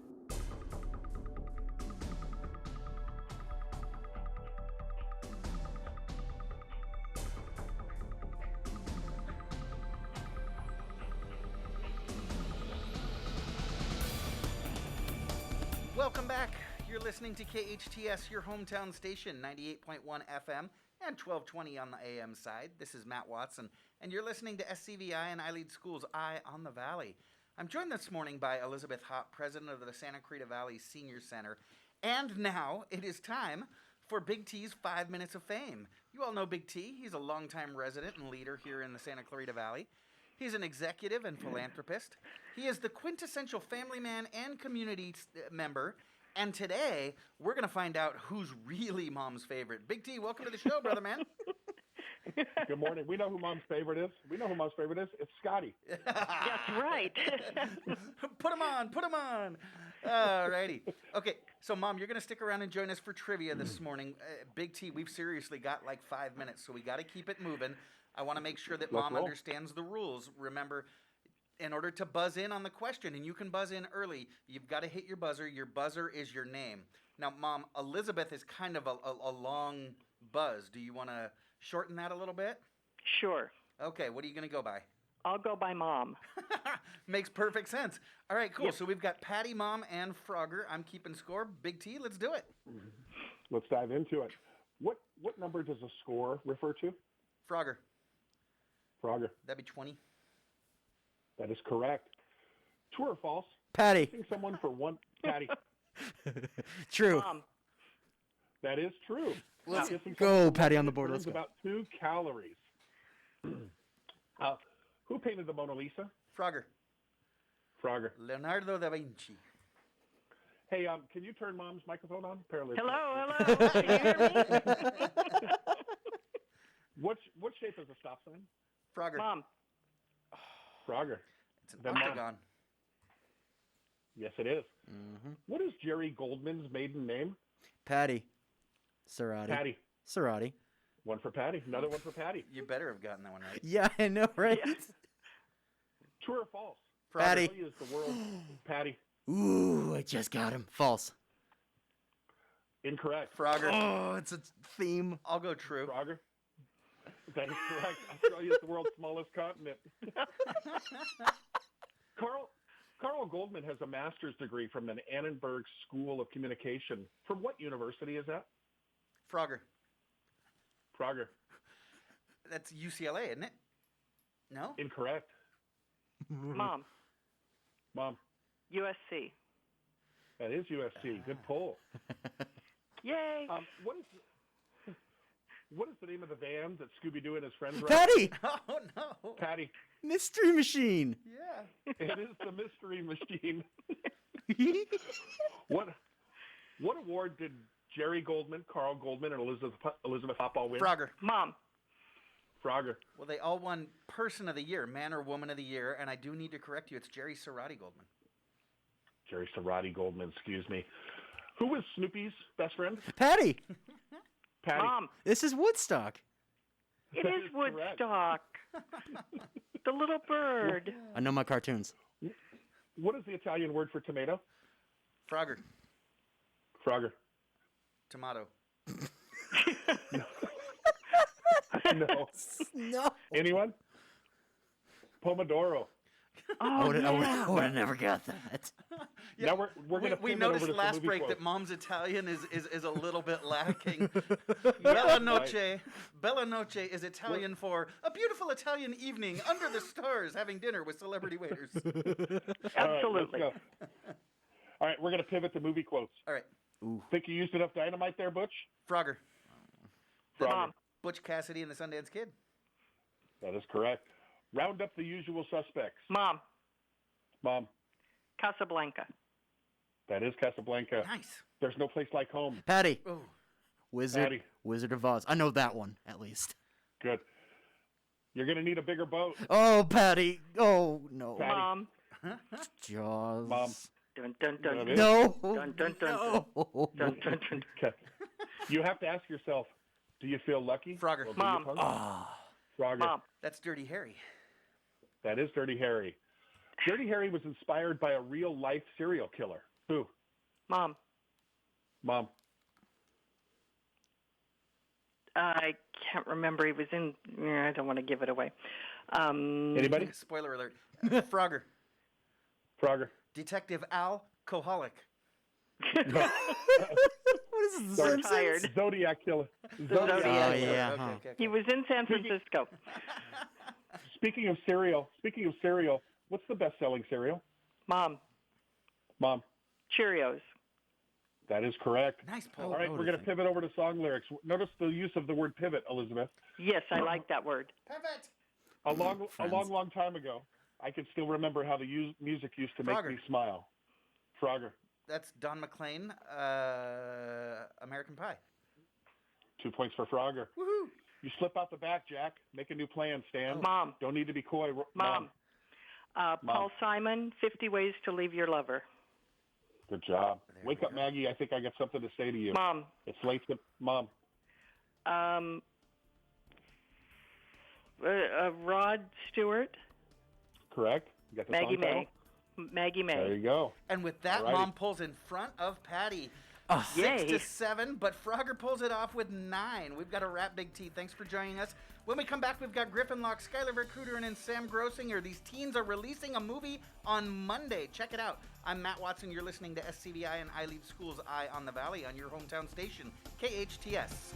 Welcome back. You're listening to KHTS, your hometown station, 98.1 FM and 1220 on the AM side. This is Matt Watson, and you're listening to SCVI and I Lead Schools' Eye on the Valley. I'm joined this morning by Elizabeth Hopp, president of the Santa Clarita Valley Senior Center. And now it is time for Big T's 5 Minutes of Fame. You all know Big T. He's a longtime resident and leader here in the Santa Clarita Valley. He's an executive and philanthropist. He is the quintessential family man and community member. And today, we're going to find out who's really Mom's favorite. Big T, welcome to the show, brother man. Good morning. We know who Mom's favorite is. It's Scotty. That's right. Put him on. All righty. Okay, so Mom, you're going to stick around and join us for trivia this morning. Big T, we've seriously got like 5 minutes, so we got to keep it moving. I want to make sure that Mom understands the rules. Remember, in order to buzz in on the question, and you can buzz in early, you've got to hit your buzzer. Your buzzer is your name. Now, Mom, Elizabeth is kind of a long buzz. Do you want to shorten that a little bit? Sure. Okay, what are you going to go by? I'll go by Mom. Makes perfect sense. All right, cool. Yep. So we've got Patty, Mom, and Frogger. I'm keeping score. Big T, let's do it. Let's dive into it. What number does a score refer to? Frogger. That'd be 20. That is correct. True or false? Patty. Asking someone for one. Patty. True. Mom. That is true. Let's Asking go, someone for Patty, one on the board. burns Let's go. about 2 calories. Who painted the Mona Lisa? Frogger. Leonardo da Vinci. Hey, can you turn Mom's microphone on? Hello. Can you hear me? What shape is a stop sign? Frogger. Mom. Frogger. It's an octagon. Yes, it is. Mm-hmm. What is Jerry Goldman's maiden name? Patty. Cerda. Patty. Cerati. One for Patty. Another one for Patty. You better have gotten that one right. Yeah, I know, right? Yeah. True or false? Patty. Australia is the world. Patty. Ooh, I just got him. False. Incorrect. Frogger. Oh, it's a theme. I'll go true. Frogger. That is correct. Australia is the world's smallest continent. Carl Goldman has a master's degree from the Annenberg School of Communication. From what university is that? Frogger. That's UCLA, isn't it? No? Incorrect. Mom. USC. That is USC. Good pull. Yay. What is the name of the van that Scooby-Doo and his friends ride? Patty! Oh, no. Patty. Mystery Machine. Yeah. It is the Mystery Machine. What award did Jerry Goldman, Carl Goldman, and Elizabeth Hopp all win? Frogger. Mom. Frogger. Well, they all won Person of the Year, Man or Woman of the Year, and I do need to correct you. It's Jerry Cerati Goldman. Jerry Cerati Goldman, excuse me. Who was Snoopy's best friend? Patty. Patty. Mom. This is Woodstock. It is Woodstock. The little bird. I know my cartoons. What is the Italian word for tomato? Frogger. Frogger. Tomato. No. No. Anyone? Pomodoro. I would have never got that. Yeah, now we're going to we pivot over noticed to some last movie break quotes. that Mom's Italian is a little bit lacking. Bella Noche. Bella Noche is Italian for a beautiful Italian evening under the stars having dinner with celebrity waiters. Absolutely. All right, we're going to pivot to movie quotes. All right. Ooh. Think you used enough dynamite there, Butch? Frogger. Frogger. Butch Cassidy and the Sundance Kid. That is correct. Round up the usual suspects. Mom. Mom. Casablanca. That is Casablanca. Nice. There's no place like home. Patty. Oh. Patty. Wizard of Oz. I know that one, at least. Good. You're going to need a bigger boat. Oh, Patty. Oh, no. Patty. Mom. Jaws. Mom. Dun, dun, dun. No. Dun, dun, dun, No. dun, dun, dun. Okay. You have to ask yourself, do you feel lucky? Frogger. Or do you Mom. hungry? Frogger. Mom. That's Dirty Harry. That is Dirty Harry. Dirty Harry was inspired by a real-life serial killer. Who? Mom. Mom. I can't remember. He was in. I don't want to give it away. Anybody? Spoiler alert. Frogger. Frogger. Detective Al Koholic. What is this? Sorry. Tired. Zodiac killer. Zodiac. Oh, yeah. Okay, huh. okay. He was in San Francisco. Speaking of cereal, what's the best-selling cereal? Mom. Mom. Cheerios. That is correct. Nice, Paul. All right, we're going to pivot over to song lyrics. Notice the use of the word pivot, Elizabeth. Yes, I like that word. Pivot. A long time ago, I can still remember how the music used to make Frogger. me smile. Frogger. That's Don McLean, American Pie. 2 points for Frogger. Woohoo! You slip out the back, Jack. Make a new plan, Stan. Mom. Don't need to be coy. Mom. Mom. Paul Simon, 50 Ways to Leave Your Lover. Good job. Wake up, Maggie. I think I got something to say to you. Mom. It's late. Mom. Rod Stewart. Correct. You got the Maggie song title? May. Maggie May. There you go. And with that, Alrighty. Mom pulls in front of Patty. Oh, 6-7, but Frogger pulls it off with 9. We've got a wrap, Big T. Thanks for joining us. When we come back, we've got Griffin Loch, Skyler Ver, and Sam Grossinger. These teens are releasing a movie on Monday. Check it out. I'm Matt Watson. You're listening to SCVI and I Leave School's Eye on the Valley on your hometown station, KHTS.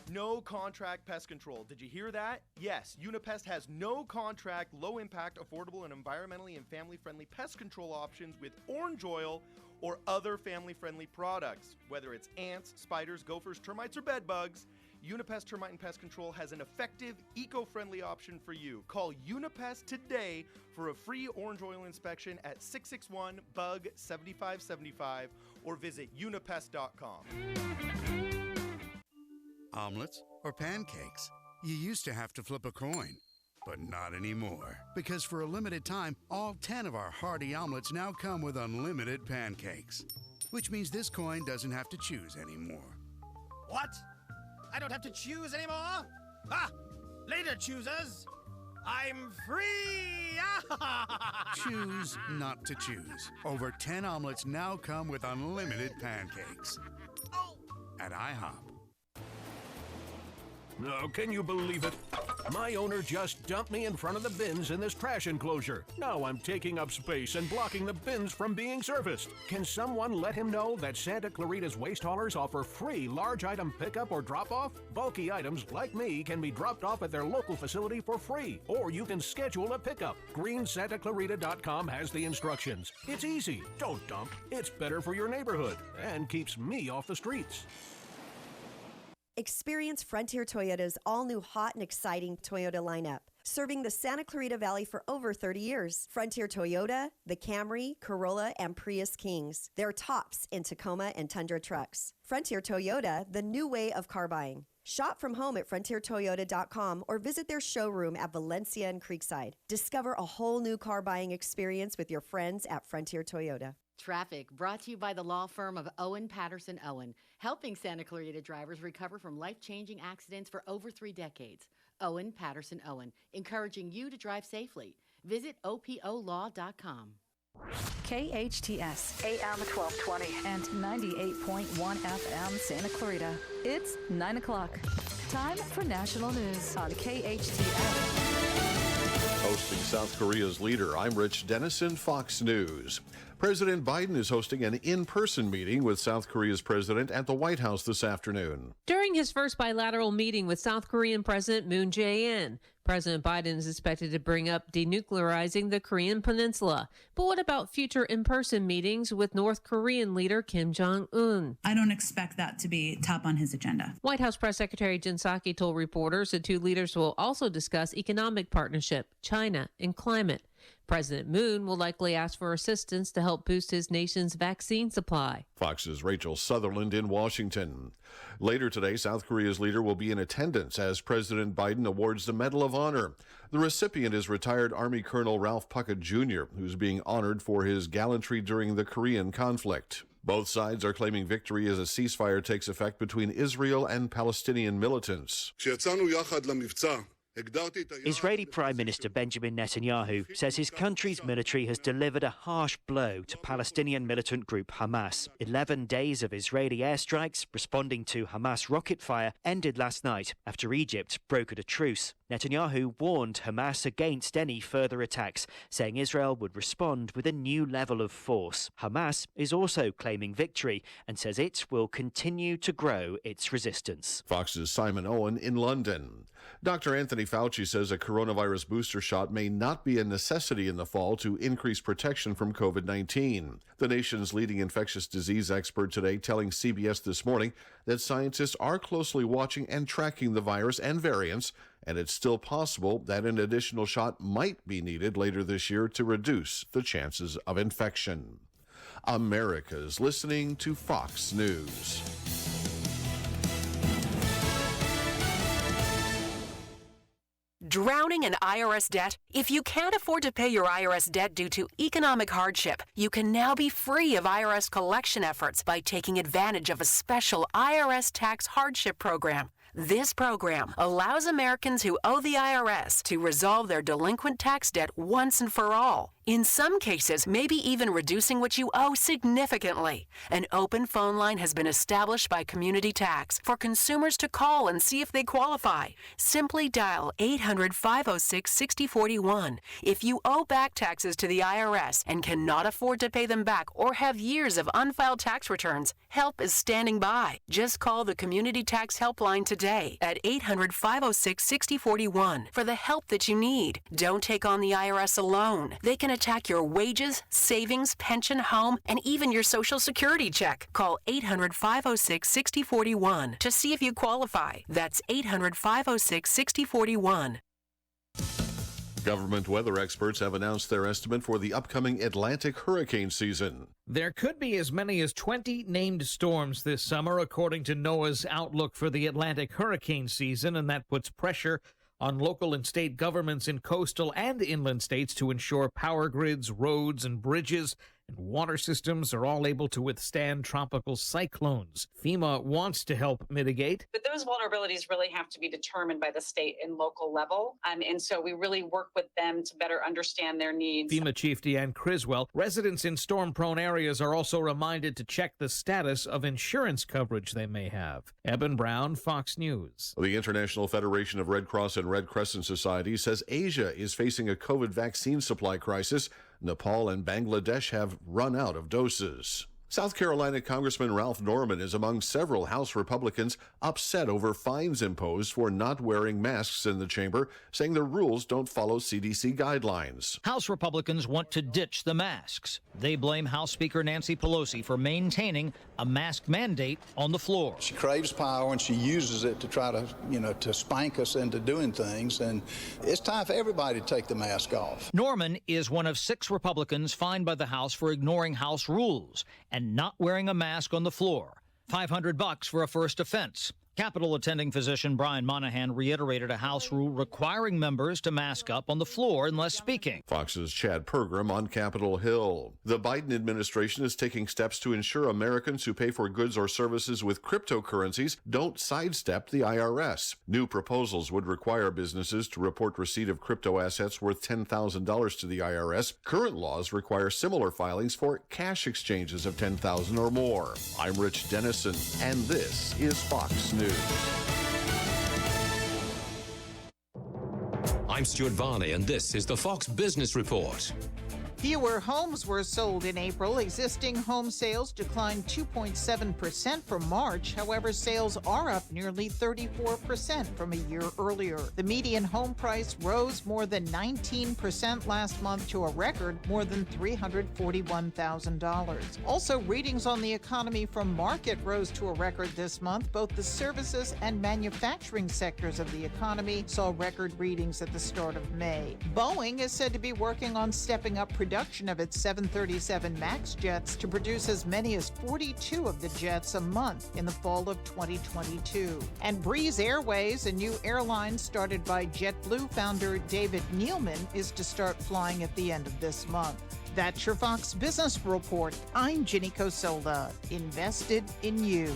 No contract pest control. Did you hear that? Yes, Unipest has no contract, low impact, affordable, and environmentally and family friendly pest control options with orange oil or other family friendly products. Whether it's ants, spiders, gophers, termites, or bed bugs, Unipest Termite and Pest Control has an effective, eco-friendly option for you. Call Unipest today for a free orange oil inspection at 661-BUG-7575 or visit unipest.com. Omelets or pancakes? You used to have to flip a coin, but not anymore. Because for a limited time, all 10 of our hearty omelets now come with unlimited pancakes. Which means this coin doesn't have to choose anymore. What? I don't have to choose anymore? Ah! Later, choosers! I'm free! Choose not to choose. Over 10 omelets now come with unlimited pancakes. At IHOP. No, can you believe it? My owner just dumped me in front of the bins in this trash enclosure. Now I'm taking up space and blocking the bins from being serviced. Can someone let him know that Santa Clarita's waste haulers offer free large item pickup or drop-off? Bulky items, like me, can be dropped off at their local facility for free, or you can schedule a pickup. GreenSantaClarita.com has the instructions. It's easy. Don't dump. It's better for your neighborhood and keeps me off the streets. Experience Frontier Toyota's all-new hot and exciting Toyota lineup. Serving the Santa Clarita Valley for over 30 years. Frontier Toyota, the Camry, Corolla, and Prius Kings. They're tops in Tacoma and Tundra trucks. Frontier Toyota, the new way of car buying. Shop from home at frontiertoyota.com or visit their showroom at Valencia and Creekside. Discover a whole new car buying experience with your friends at Frontier Toyota. Traffic brought to you by the law firm of Owen Patterson Owen, helping Santa Clarita drivers recover from life-changing accidents for over 3 decades. Owen Patterson Owen, encouraging you to drive safely. Visit opolaw.com. KHTS AM 1220 and 98.1 FM Santa Clarita. It's 9 o'clock. Time for national news on KHTS. Hosting South Korea's leader, I'm Rich Dennison, Fox News. President Biden is hosting an in-person meeting with South Korea's president at the White House this afternoon. During his first bilateral meeting with South Korean President Moon Jae-in, President Biden is expected to bring up denuclearizing the Korean peninsula. But what about future in-person meetings with North Korean leader Kim Jong-un? I don't expect that to be top on his agenda. White House Press Secretary Jen Psaki told reporters the two leaders will also discuss economic partnership, China, and climate. President Moon will likely ask for assistance to help boost his nation's vaccine supply. Fox's Rachel Sutherland in Washington. Later today, South Korea's leader will be in attendance as President Biden awards the Medal of Honor. The recipient is retired Army Colonel Ralph Puckett Jr., who's being honored for his gallantry during the Korean conflict. Both sides are claiming victory as a ceasefire takes effect between Israel and Palestinian militants. Israeli Prime Minister Benjamin Netanyahu says his country's military has delivered a harsh blow to Palestinian militant group Hamas. 11 days of Israeli airstrikes responding to Hamas rocket fire ended last night after Egypt brokered a truce. Netanyahu warned Hamas against any further attacks, saying Israel would respond with a new level of force. Hamas is also claiming victory and says it will continue to grow its resistance. Fox's Simon Owen in London. Dr. Anthony Fauci says a coronavirus booster shot may not be a necessity in the fall to increase protection from COVID-19. The nation's leading infectious disease expert today telling CBS This Morning that scientists are closely watching and tracking the virus and variants, and it's still possible that an additional shot might be needed later this year to reduce the chances of infection. America's listening to Fox News. Drowning in IRS debt? If you can't afford to pay your IRS debt due to economic hardship, you can now be free of IRS collection efforts by taking advantage of a special Irs Tax Hardship program. This program allows Americans who owe the IRS to resolve their delinquent tax debt once and for all. In some cases, maybe even reducing what you owe significantly. An open phone line has been established by Community Tax for consumers to call and see if they qualify. Simply dial 800-506-6041. If you owe back taxes to the IRS and cannot afford to pay them back or have years of unfiled tax returns, help is standing by. Just call the Community Tax Helpline today at 800-506-6041 for the help that you need. Don't take on the IRS alone. They can attack your wages, savings, pension, home, and even your Social Security check. Call 800-506-6041 to see if you qualify. That's 800-506-6041. Government weather experts have announced their estimate for the upcoming Atlantic hurricane season. There could be as many as 20 named storms this summer, according to NOAA's outlook for the Atlantic hurricane season, and that puts pressure on local and state governments in coastal and inland states to ensure power grids, roads, and bridges and water systems are all able to withstand tropical cyclones. FEMA wants to help mitigate. But those vulnerabilities really have to be determined by the state and local level. And so we really work with them to better understand their needs. FEMA Chief Deanne Criswell, residents in storm-prone areas are also reminded to check the status of insurance coverage they may have. Eben Brown, Fox News. The International Federation of Red Cross and Red Crescent Societies says Asia is facing a COVID vaccine supply crisis. Nepal and Bangladesh have run out of doses. South Carolina Congressman Ralph Norman is among several House Republicans upset over fines imposed for not wearing masks in the chamber, saying the rules don't follow CDC guidelines. House Republicans want to ditch the masks. They blame House Speaker Nancy Pelosi for maintaining a mask mandate on the floor. She craves power and she uses it to try to, to spank us into doing things. And it's time for everybody to take the mask off. Norman is one of 6 Republicans fined by the House for ignoring House rules and not wearing a mask on the floor. $500 for a first offense. Capitol attending physician Brian Monahan reiterated a House rule requiring members to mask up on the floor unless speaking. Fox's Chad Pergram on Capitol Hill. The Biden administration is taking steps to ensure Americans who pay for goods or services with cryptocurrencies don't sidestep the IRS. New proposals would require businesses to report receipt of crypto assets worth $10,000 to the IRS. Current laws require similar filings for cash exchanges of $10,000 or more. I'm Rich Dennison, and this is Fox News. I'm Stuart Varney, and this is the Fox Business Report. Fewer homes were sold in April. Existing home sales declined 2.7% from March. However, sales are up nearly 34% from a year earlier. The median home price rose more than 19% last month to a record more than $341,000. Also, readings on the economy from Market rose to a record this month. Both the services and manufacturing sectors of the economy saw record readings at the start of May. Boeing is said to be working on stepping up production of its 737 MAX jets to produce as many as 42 of the jets a month in the fall of 2022. And Breeze Airways, a new airline started by JetBlue founder David Neilman, is to start flying at the end of this month. That's your Fox Business Report. I'm Ginny Cosola, invested in you.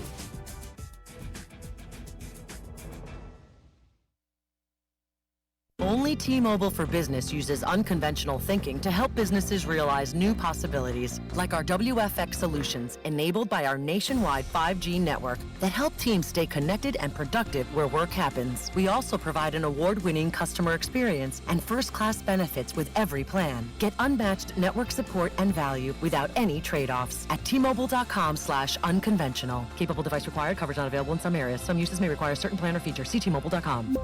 Only T-Mobile for Business uses unconventional thinking to help businesses realize new possibilities, like our WFX solutions, enabled by our nationwide 5G network that help teams stay connected and productive where work happens. We also provide an award-winning customer experience and first-class benefits with every plan. Get unmatched network support and value without any trade-offs at T-Mobile.com/unconventional. Capable device required. Coverage not available in some areas. Some uses may require certain plan or feature. See T-Mobile.com.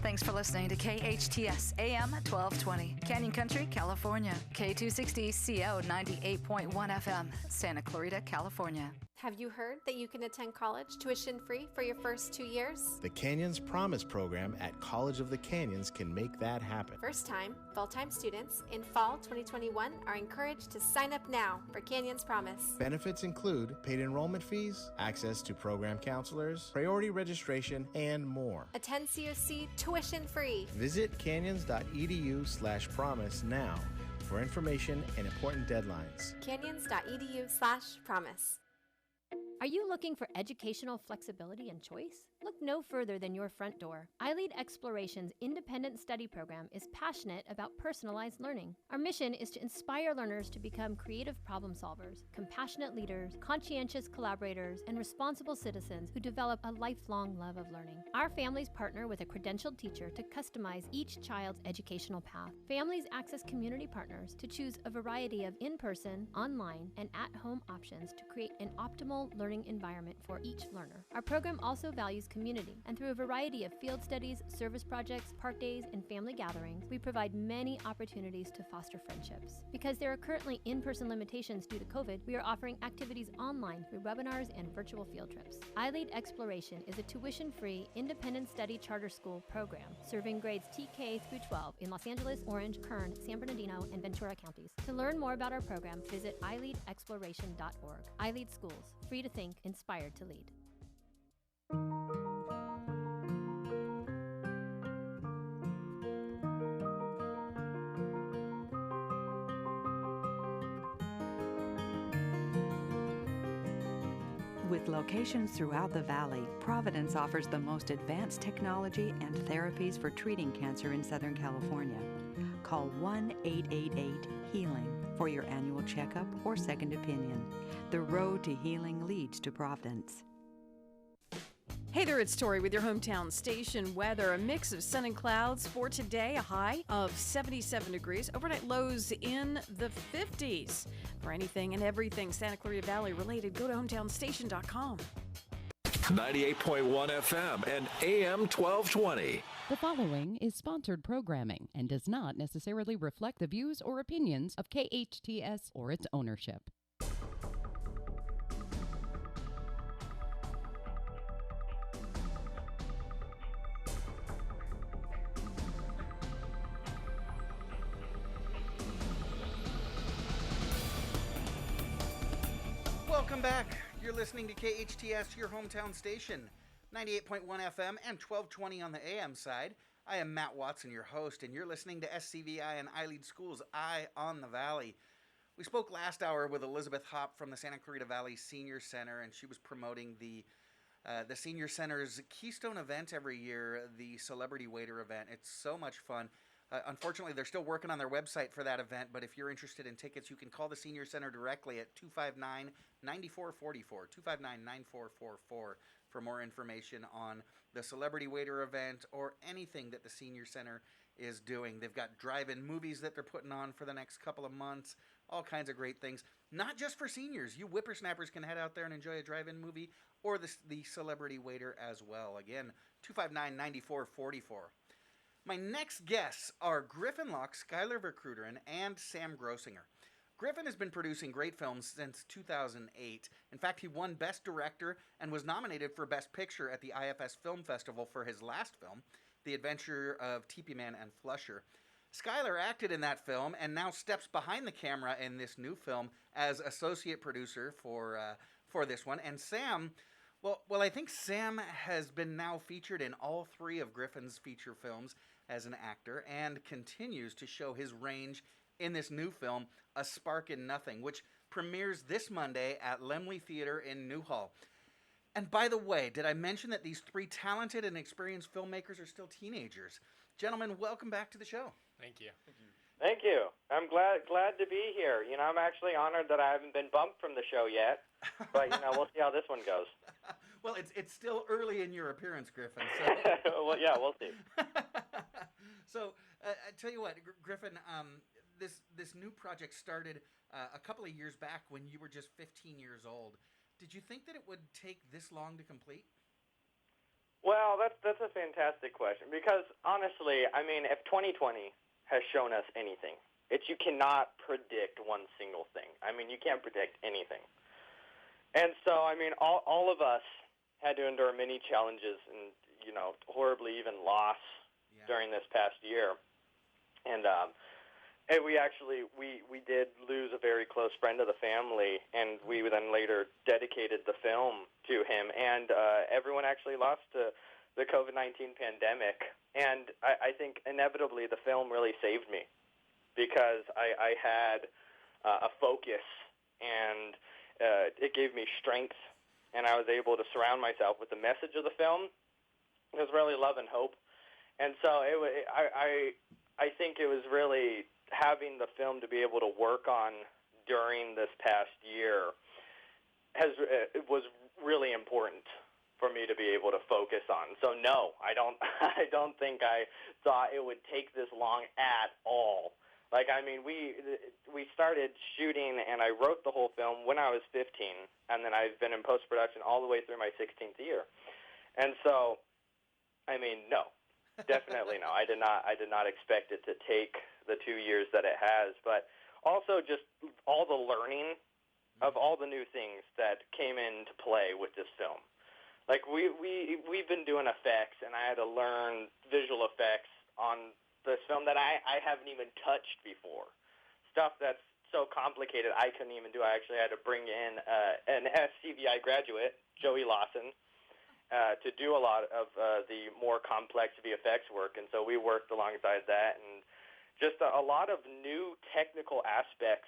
Thanks for listening to KHTS AM 1220, Canyon Country, California. K260 CO 98.1 FM, Santa Clarita, California. Have you heard that you can attend college tuition-free for your first 2 years? The Canyons Promise program at College of the Canyons can make that happen. First-time, full-time students in fall 2021 are encouraged to sign up now for Canyons Promise. Benefits include paid enrollment fees, access to program counselors, priority registration, and more. Attend COC tuition-free. Visit canyons.edu/promise now for information and important deadlines. Canyons.edu/promise. Are you looking for educational flexibility and choice? Look no further than your front door. iLead Exploration's independent study program is passionate about personalized learning. Our mission is to inspire learners to become creative problem solvers, compassionate leaders, conscientious collaborators, and responsible citizens who develop a lifelong love of learning. Our families partner with a credentialed teacher to customize each child's educational path. Families access community partners to choose a variety of in-person, online, and at-home options to create an optimal learning environment for each learner. Our program also values community, and through a variety of field studies, service projects, park days, and family gatherings, we provide many opportunities to foster friendships. Because there are currently in-person limitations due to COVID, we are offering activities online through webinars and virtual field trips. iLead Exploration is a tuition-free, independent study charter school program serving grades TK through 12 in Los Angeles, Orange, Kern, San Bernardino, and Ventura counties. To learn more about our program, visit iLeadExploration.org. iLead Schools, free to think, inspired to lead. With locations throughout the valley, Providence offers the most advanced technology and therapies for treating cancer in Southern California. Call 1-888-HEALING for your annual checkup or second opinion. The road to healing leads to Providence. Hey there, it's Tori with your hometown station weather. A mix of sun and clouds for today, a high of 77 degrees. Overnight lows in the 50s. For anything and everything Santa Clarita Valley related, go to hometownstation.com. 98.1 FM and AM 1220. The following is sponsored programming and does not necessarily reflect the views or opinions of KHTS or its ownership. Welcome back. You're listening to KHTS, your hometown station, 98.1 FM and 1220 on the AM side. I am Matt Watson, your host, and you're listening to SCVI and iLead Schools, Eye on the Valley. We spoke last hour with Elizabeth Hopp from the Santa Clarita Valley Senior Center, and she was promoting the Senior Center's Keystone event every year, the Celebrity Waiter event. It's so much fun. Unfortunately, they're still working on their website for that event, but if you're interested in tickets, you can call the Senior Center directly at 259-9444, 259-9444 for more information on the Celebrity Waiter event or anything that the Senior Center is doing. They've got drive-in movies that they're putting on for the next couple of months, all kinds of great things. Not just for seniors. You whippersnappers can head out there and enjoy a drive-in movie or the Celebrity Waiter as well. Again, 259-9444. My next guests are Griffin Loch, Skyler Ver and Sam Grossinger. Griffin has been producing great films since 2008. In fact, he won Best Director and was nominated for Best Picture at the IFS Film Festival for his last film, The Adventure of Teepee Man and Flusher. Skyler acted in that film and now steps behind the camera in this new film as associate producer for this one. And Sam, well, I think Sam has been now featured in all three of Griffin's feature films as an actor and continues to show his range in this new film, A Spark in Nothing, which premieres this Monday at Lemley Theater in Newhall. And by the way, did I mention that these three talented and experienced filmmakers are still teenagers? Gentlemen, welcome back to the show. Thank you. Thank you. I'm glad to be here. You know, I'm actually honored that I haven't been bumped from the show yet, but we'll see how this one goes. Well, it's still early in your appearance, Griffin. So. Well, yeah, we'll see. So, I tell you what, Griffin, this new project started a couple of years back when you were just 15 years old. Did you think that it would take this long to complete? Well, that's a fantastic question because honestly, I mean, if 2020 has shown us anything, it's you cannot predict one single thing. I mean, you can't predict anything. And so, I mean, all of us had to endure many challenges and, horribly even loss during this past year. And we did lose a very close friend of the family, and we then later dedicated the film to him. And everyone actually lost to the COVID-19 pandemic. And I think inevitably the film really saved me because I had a focus, and it gave me strength, and I was able to surround myself with the message of the film. It was really love and hope. And so I think it was really having the film to be able to work on during this past year it was really important for me to be able to focus on. So no, I don't think I thought it would take this long at all. Like, I mean, we started shooting, and I wrote the whole film when I was 15, and then I've been in post-production all the way through my 16th year. And so, I mean, no, definitely no. I did not expect it to take the 2 years that it has, but also just all the learning of all the new things that came into play with this film. Like, we've been doing effects, and I had to learn visual effects on this film that I haven't even touched before. Stuff that's so complicated I couldn't even do. I actually had to bring in an SCVI graduate, Joey Lawson, to do a lot of the more complex VFX work, and so we worked alongside that, and just a lot of new technical aspects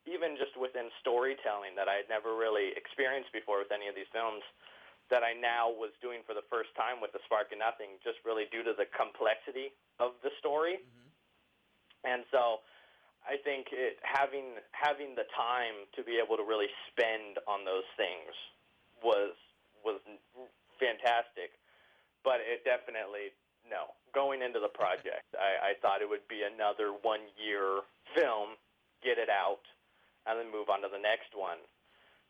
even just within storytelling that I had never really experienced before with any of these films, that I now was doing for the first time with The Spark of Nothing, just really due to the complexity of the story. And so I think having the time to be able to really spend on those things was fantastic. But it definitely, no. Going into the project, I thought it would be another 1-year film, get it out, and then move on to the next one.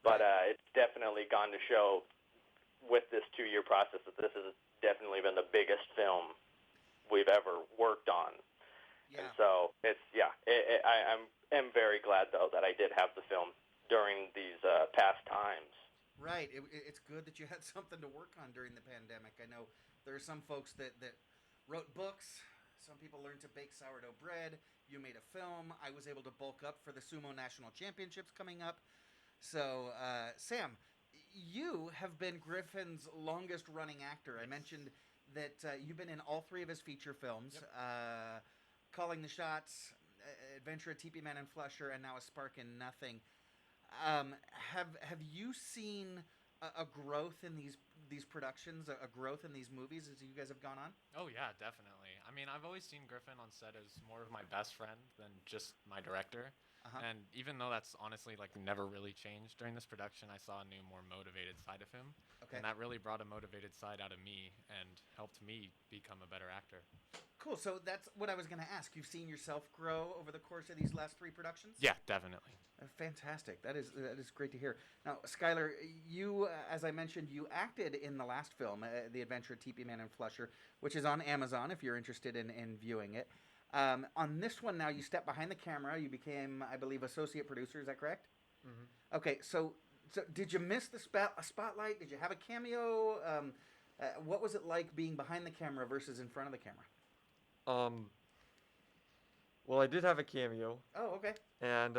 But it's definitely gone to show with this 2-year process that this has definitely been the biggest film we've ever worked on. And so I'm very glad though that I did have the film during these past times. Right. It's good that you had something to work on during the pandemic. I know there are some folks that wrote books. Some people learned to bake sourdough bread. You made a film. I was able to bulk up for the Sumo National Championships coming up. So, Sam, you have been Griffin's longest-running actor. I mentioned that you've been in all 3 of his feature films, Calling the Shots, Adventure of Teepee Man and Flusher, and now A Spark in Nothing. Have you seen a growth in these productions, a growth in these movies as you guys have gone on? Oh yeah, definitely. I mean, I've always seen Griffin on set as more of my best friend than just my director. And even though that's honestly like never really changed during this production, I saw a new, more motivated side of him. And that really brought a motivated side out of me and helped me become a better actor. Cool. So that's what I was going to ask. You've seen yourself grow over the course of these last 3 productions? Yeah, definitely. Fantastic. That is great to hear. Now, Skyler, you, as I mentioned, you acted in the last film, The Adventure of Teepee Man and Flusher, which is on Amazon if you're interested in viewing it. On this one now, you stepped behind the camera. You became, I believe, associate producer. Is that correct? Okay, so did you miss the spotlight? Did you have a cameo? What was it like being behind the camera versus in front of the camera? Well, I did have a cameo. Oh, okay. And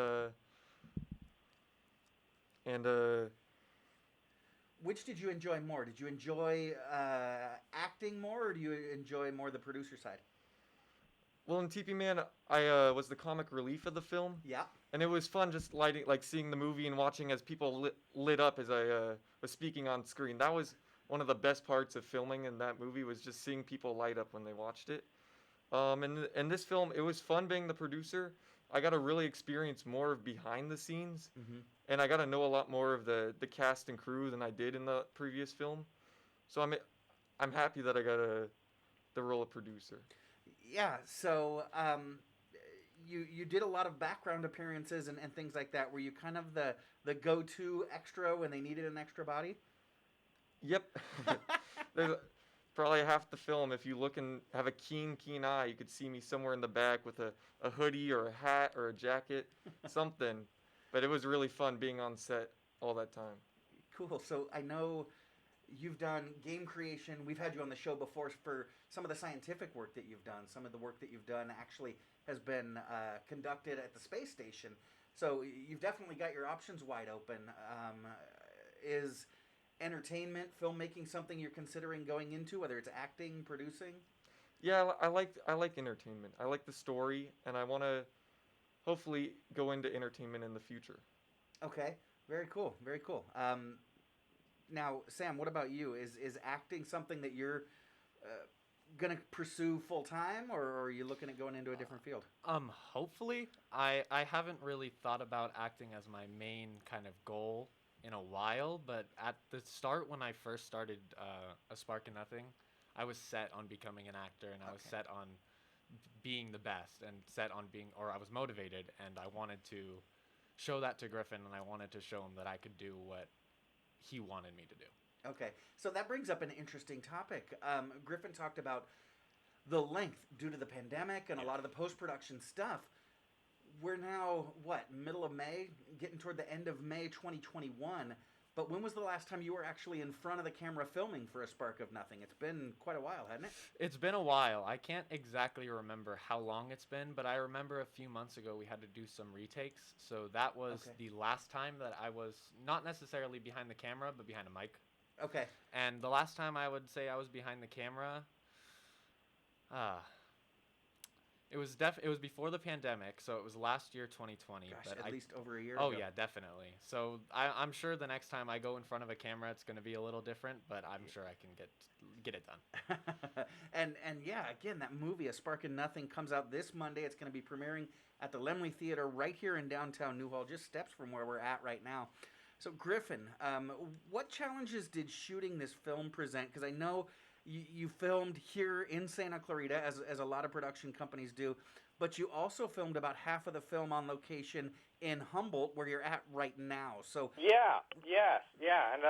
which did you enjoy more? Did you enjoy acting more, or do you enjoy more the producer side? Well, in Teepee Man, I was the comic relief of the film. Yeah. And it was fun just seeing the movie and watching as people lit up as I was speaking on screen. That was one of the best parts of filming in that movie, was just seeing people light up when they watched it. And in this film, it was fun being the producer. I got to really experience more of behind the scenes, and I got to know a lot more of the cast and crew than I did in the previous film. So I'm happy that I got the role of producer. Yeah, so you did a lot of background appearances and things like that. Were you kind of the go-to extra when they needed an extra body? Yep. There's probably half the film, if you look and have a keen eye, you could see me somewhere in the back with a hoodie or a hat or a jacket, something. But it was really fun being on set all that time. Cool. So I know you've done game creation. We've had you on the show before for some of the scientific work that you've done. Some of the work that you've done actually has been conducted at the space station. So you've definitely got your options wide open. Is entertainment, filmmaking something you're considering going into, whether it's acting, producing? Yeah, I like entertainment. I like the story, and I want to hopefully go into entertainment in the future. Okay, very cool, very cool. Now, Sam, what about you? Is acting something that you're going to pursue full time, or are you looking at going into a different field? Hopefully. I haven't really thought about acting as my main kind of goal in a while, but at the start when I first started A Spark in Nothing, I was set on becoming an actor, and I was set on being the best, and set on I was motivated, and I wanted to show that to Griffin, and I wanted to show him that I could do what he wanted me to do. Okay, so that brings up an interesting topic. Griffin talked about the length due to the pandemic and a lot of the post-production stuff. We're now, middle of May, getting toward the end of May 2021. But when was the last time you were actually in front of the camera filming for A Spark of Nothing? It's been quite a while, hasn't it? It's been a while. I can't exactly remember how long it's been, but I remember a few months ago we had to do some retakes. So that was the last time that I was not necessarily behind the camera, but behind a mic. Okay. And the last time I would say I was behind the camera, It was before the pandemic, so it was last year, 2020. Gosh, but at least over a year Oh ago. yeah, definitely. So I'm sure the next time I go in front of a camera, it's going to be a little different, but I'm sure I can get it done. and yeah, again, that movie, A Spark in Nothing, comes out this Monday. It's going to be premiering at the Laemmle Theater right here in downtown Newhall, just steps from where we're at right now. So Griffin, what challenges did shooting this film present? Because I know you filmed here in Santa Clarita, as a lot of production companies do, but you also filmed about half of the film on location in Humboldt, where you're at right now. So yeah, and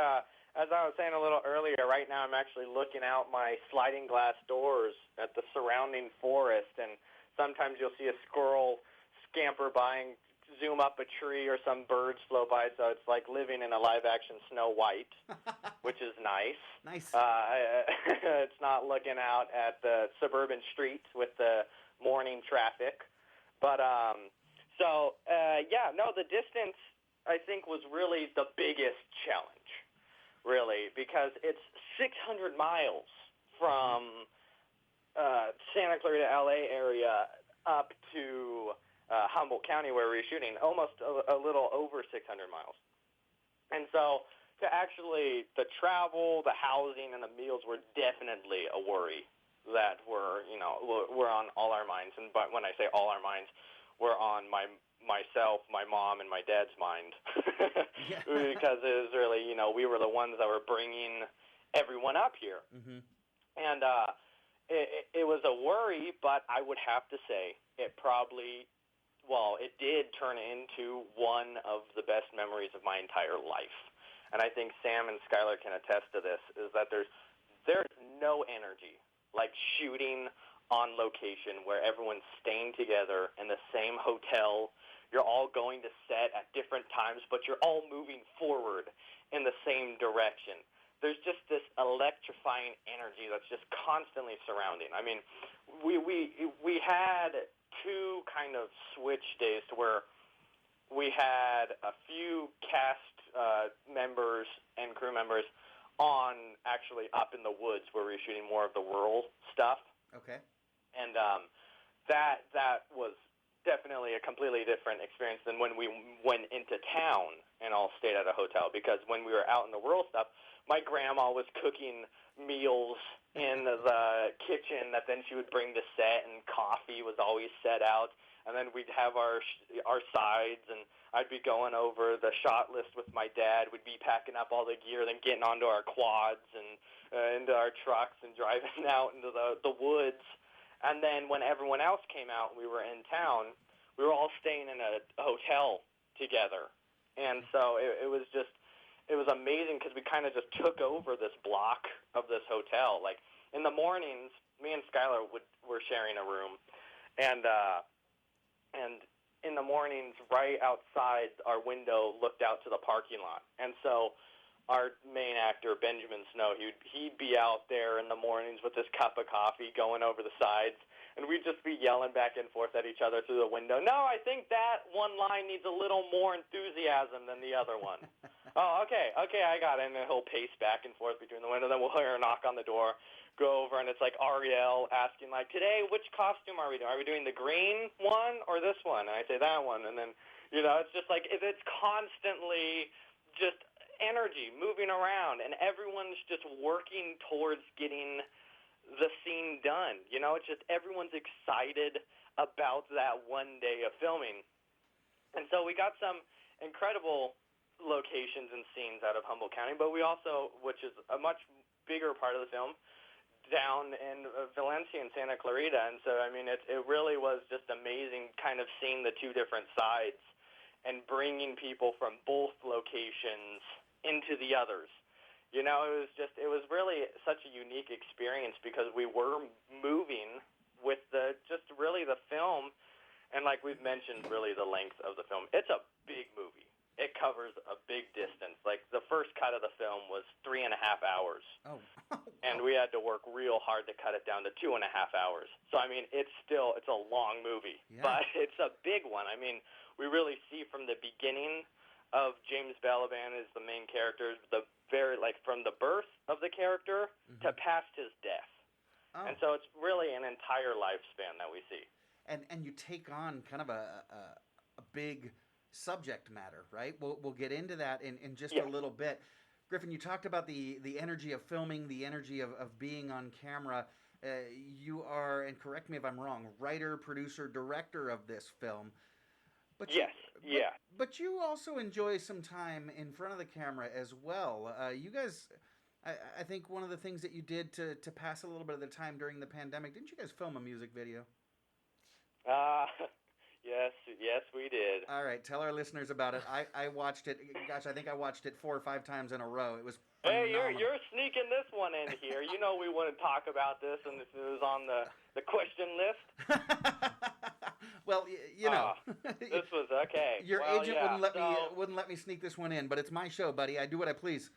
as I was saying a little earlier, right now I'm actually looking out my sliding glass doors at the surrounding forest, and sometimes you'll see a squirrel scamper by and zoom up a tree, or some birds flow by, so it's like living in a live-action Snow White, which is nice. Nice. It's not looking out at the suburban streets with the morning traffic. But, the distance, I think, was really the biggest challenge, really, because it's 600 miles from Santa Clarita, LA area up to Humboldt County, where we were shooting, almost a little over 600 miles. And so to actually, the travel, the housing, and the meals were definitely a worry that were on all our minds. And but when I say all our minds, were on myself, my mom, and my dad's mind. Because it was really, we were the ones that were bringing everyone up here. Mm-hmm. And it was a worry, but I would have to say it did turn into one of the best memories of my entire life. And I think Sam and Skyler can attest to this, is that there's no energy like shooting on location where everyone's staying together in the same hotel. You're all going to set at different times, but you're all moving forward in the same direction. There's just this electrifying energy that's just constantly surrounding. I mean, we had two kind of switch days to where we had a few cast members and crew members on actually up in the woods where we were shooting more of the rural stuff. Okay. And that was definitely a completely different experience than when we went into town and all stayed at a hotel, because when we were out in the rural stuff, my grandma was cooking meals in the kitchen that then she would bring to set, and coffee was always set out, and then we'd have our sides, and I'd be going over the shot list with my dad. We'd be packing up all the gear, then getting onto our quads and into our trucks and driving out into the woods. And then when everyone else came out and we were in town, we were all staying in a hotel together. And so it was amazing, because we kind of just took over this block of this hotel. Like in the mornings, me and Skyler were sharing a room, and in the mornings, right outside our window looked out to the parking lot. And so our main actor, Benjamin Snow, he'd be out there in the mornings with his cup of coffee going over the sides, and we'd just be yelling back and forth at each other through the window. No, I think that one line needs a little more enthusiasm than the other one. Oh, okay, I got it. And then he'll pace back and forth between the window. Then we'll hear a knock on the door, go over, and it's like Ariel asking, like, today, which costume are we doing? Are we doing the green one or this one? And I say that one. And then, it's just like, it's constantly just energy moving around, and everyone's just working towards getting the scene done. It's just everyone's excited about that one day of filming. And so we got some incredible locations and scenes out of Humboldt County, but we also, which is a much bigger part of the film, down in Valencia and Santa Clarita. And so, I mean, it really was just amazing kind of seeing the two different sides and bringing people from both locations into the others. It was really such a unique experience, because we were moving with the film, and like we've mentioned, really the length of the film. It's a big movie. It covers a big distance. Like the first cut of the film was 3.5 hours. Oh. And we had to work real hard to cut it down to 2.5 hours. So I mean, it's a long movie, but it's a big one. I mean, we really see from the beginning of James Balaban as the main character, from the birth of the character to past his death. Oh. And so it's really an entire lifespan that we see. and you take on kind of a big subject matter, right? We'll get into that in just a little bit. Griffin, you talked about the energy of filming, the energy of being on camera. You are, and correct me if I'm wrong, writer, producer, director of this film. But But you also enjoy some time in front of the camera as well. You guys, I think one of the things that you did to pass a little bit of the time during the pandemic, didn't you guys film a music video? Yes, we did. All right, tell our listeners about it. I watched it. Gosh, I think I watched it 4 or 5 times in a row. It was phenomenal. Hey, you're sneaking this one in here. You know we wouldn't talk about this, and if it was on the question list. Well, you know, this was okay. Your agent wouldn't let me sneak this one in, but it's my show, buddy. I do what I please.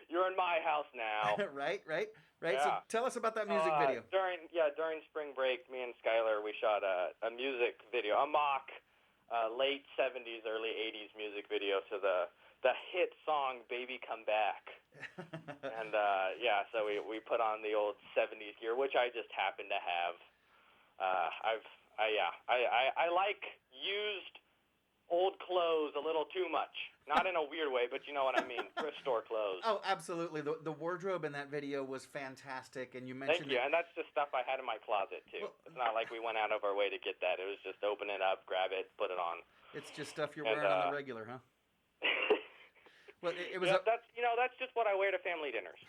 You're in my house now. Right. Yeah. So tell us about that music video. During spring break, me and Skyler, we shot a music video, a mock late 70s, early 80s music video to the hit song "Baby Come Back." And so we put on the old 70s gear, which I just happen to have. I like used old clothes a little too much. Not in a weird way, but you know what I mean. Thrift store clothes. Oh, absolutely. The wardrobe in that video was fantastic, and you mentioned Thank you, and that's just stuff I had in my closet, too. Well, it's not like we went out of our way to get that. It was just open it up, grab it, put it on. It's just stuff you're wearing on the regular, huh? Well, it was that's just what I wear to family dinners.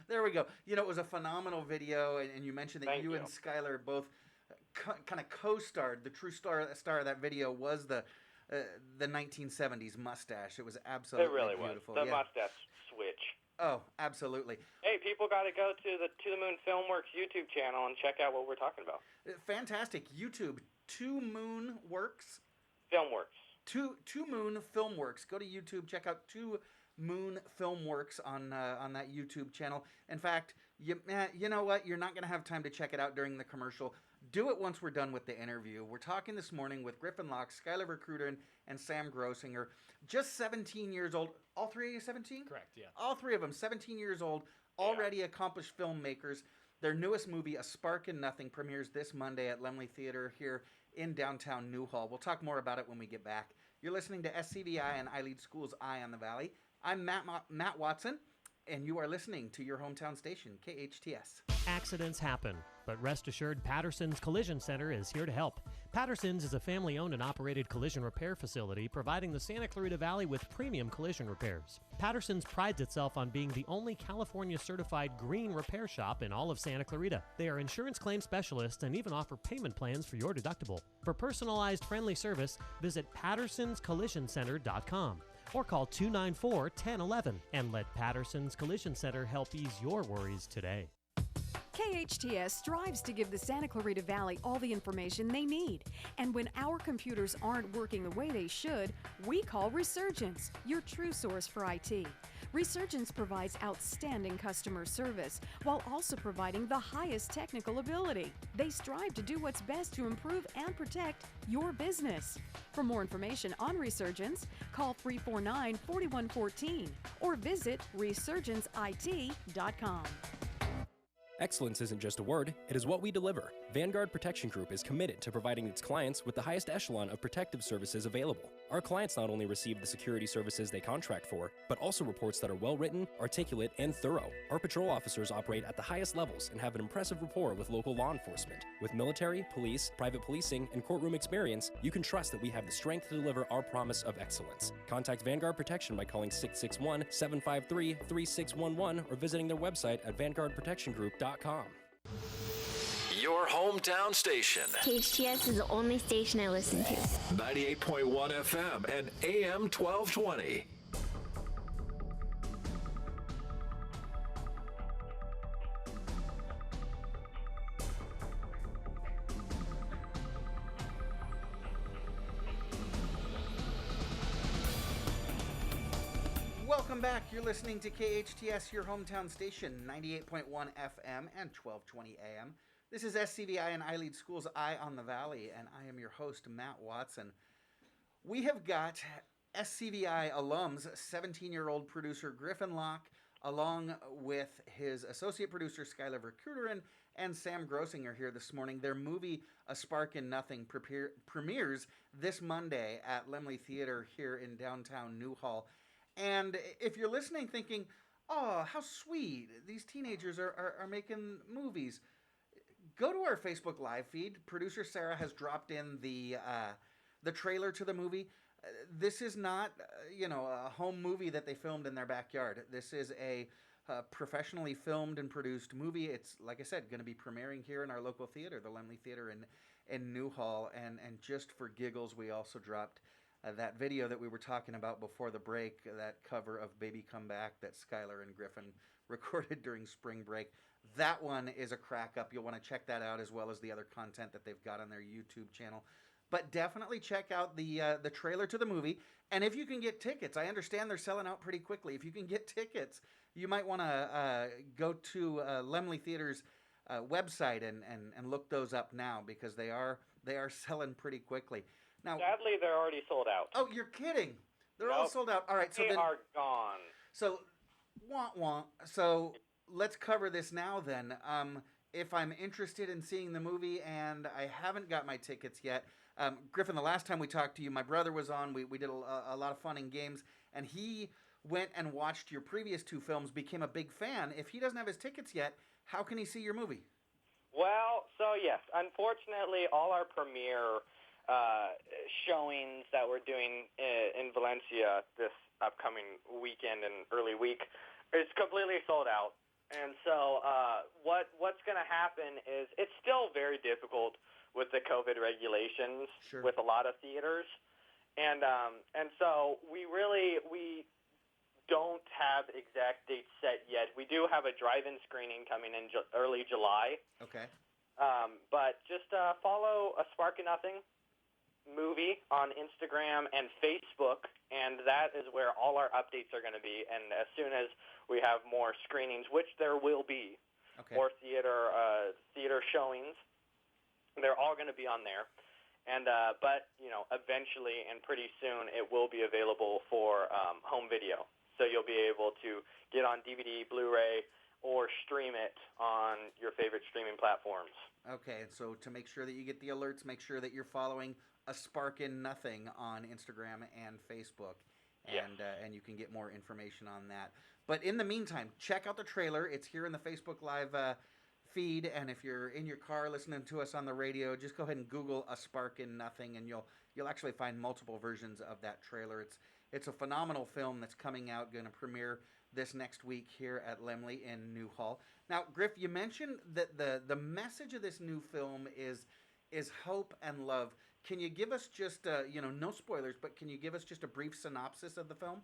There we go. You know, it was a phenomenal video, and you mentioned that you and Skyler both kind of co-starred. The true star of that video was the 1970s mustache. It was absolutely beautiful. The mustache switch. Oh, absolutely. Hey, people got to go to the To the Moon Filmworks YouTube channel and check out what we're talking about. Fantastic. YouTube, To Moon Works. Filmworks. To Moon Filmworks. Go to YouTube, check out To Moon Filmworks on that YouTube channel. In fact, you know what? You're not going to have time to check it out during the commercial. Do it once we're done with the interview. We're talking this morning with Griffin Loch, Skyler Ver, and Sam Grossinger. Just 17 years old. All three of you 17? Correct, yeah. All three of them, 17 years old, already accomplished filmmakers. Their newest movie, A Spark in Nothing, premieres this Monday at Lemley Theater here in downtown Newhall. We'll talk more about it when we get back. You're listening to SCVI and I Lead Schools Eye on the Valley. I'm Matt Watson, and you are listening to your hometown station, KHTS. Accidents happen, but rest assured Patterson's Collision Center is here to help. Patterson's is a family-owned and operated collision repair facility providing the Santa Clarita Valley with premium collision repairs. Patterson's prides itself on being the only California-certified green repair shop in all of Santa Clarita. They are insurance claim specialists and even offer payment plans for your deductible. For personalized, friendly service, visit pattersonscollisioncenter.com. or call 294-1011 and let Patterson's Collision Center help ease your worries today. KHTS strives to give the Santa Clarita Valley all the information they need. And when our computers aren't working the way they should, we call Resurgence, your true source for IT. Resurgence provides outstanding customer service while also providing the highest technical ability. They strive to do what's best to improve and protect your business. For more information on Resurgence, call 349-4114 or visit resurgenceit.com. Excellence isn't just a word, it is what we deliver. Vanguard Protection Group is committed to providing its clients with the highest echelon of protective services available. Our clients not only receive the security services they contract for, but also reports that are well-written, articulate, and thorough. Our patrol officers operate at the highest levels and have an impressive rapport with local law enforcement. With military, police, private policing, and courtroom experience, you can trust that we have the strength to deliver our promise of excellence. Contact Vanguard Protection by calling 661-753-3611 or visiting their website at vanguardprotectiongroup.com. Your hometown station. KHTS is the only station I listen to. 98.1 FM and AM 1220. Welcome back. You're listening to KHTS, your hometown station, 98.1 FM and 1220 AM. This is SCVI and I Lead Schools Eye on the Valley, and I am your host, Matt Watson. We have got SCVI alums, 17-year-old producer Griffin Loch, along with his associate producer, Skyler Ver and Sam Grossinger here this morning. Their movie, A Spark in Nothing, premieres this Monday at Laemmle Theater here in downtown Newhall. And if you're listening thinking, oh, how sweet, these teenagers are making movies, go to our Facebook Live feed. Producer Sarah has dropped in the trailer to the movie. This is not, a home movie that they filmed in their backyard. This is a professionally filmed and produced movie. It's, like I said, going to be premiering here in our local theater, the Laemmle Theater in Newhall. And just for giggles, we also dropped that video that we were talking about before the break, that cover of Baby Come Back that Skyler and Griffin recorded during spring break. That one is a crack up. You'll want to check that out, as well as the other content that they've got on their YouTube channel. But definitely check out the trailer to the movie. And if you can get tickets, I understand they're selling out pretty quickly. If you can get tickets, you might want to go to Laemmle Theater's website and look those up now, because they are selling pretty quickly. Now, sadly, they're already sold out. Oh, you're kidding! They're all sold out. All right, so they are gone. So, wah. So let's cover this now then. If I'm interested in seeing the movie and I haven't got my tickets yet, Griffin, the last time we talked to you, my brother was on. We did a lot of fun and games, and he went and watched your previous two films, became a big fan. If he doesn't have his tickets yet, how can he see your movie? Well, so yes, unfortunately, all our premiere showings that we're doing in Valencia this upcoming weekend and early week is completely sold out. And so what's going to happen is it's still very difficult with the COVID regulations with a lot of theaters. And so we don't have exact dates set yet. We do have a drive-in screening coming in early July. Okay. But just follow A Spark in Nothing movie on Instagram and Facebook, and that is where all our updates are going to be. And as soon as we have more screenings, which there will be, or theater showings, they're all going to be on there. And but eventually and pretty soon it will be available for home video. So you'll be able to get on DVD, Blu-ray, or stream it on your favorite streaming platforms. Okay, and so to make sure that you get the alerts, make sure that you're following A Spark in Nothing on Instagram and Facebook, and you can get more information on that. But in the meantime, check out the trailer. It's here in the Facebook Live feed, and if you're in your car listening to us on the radio, just go ahead and Google A Spark in Nothing, and you'll actually find multiple versions of that trailer. It's a phenomenal film that's coming out, going to premiere this next week here at Laemmle in Newhall. Now, Griff, you mentioned that the message of this new film is hope and love. Can you give us just, no spoilers, but can you give us just a brief synopsis of the film?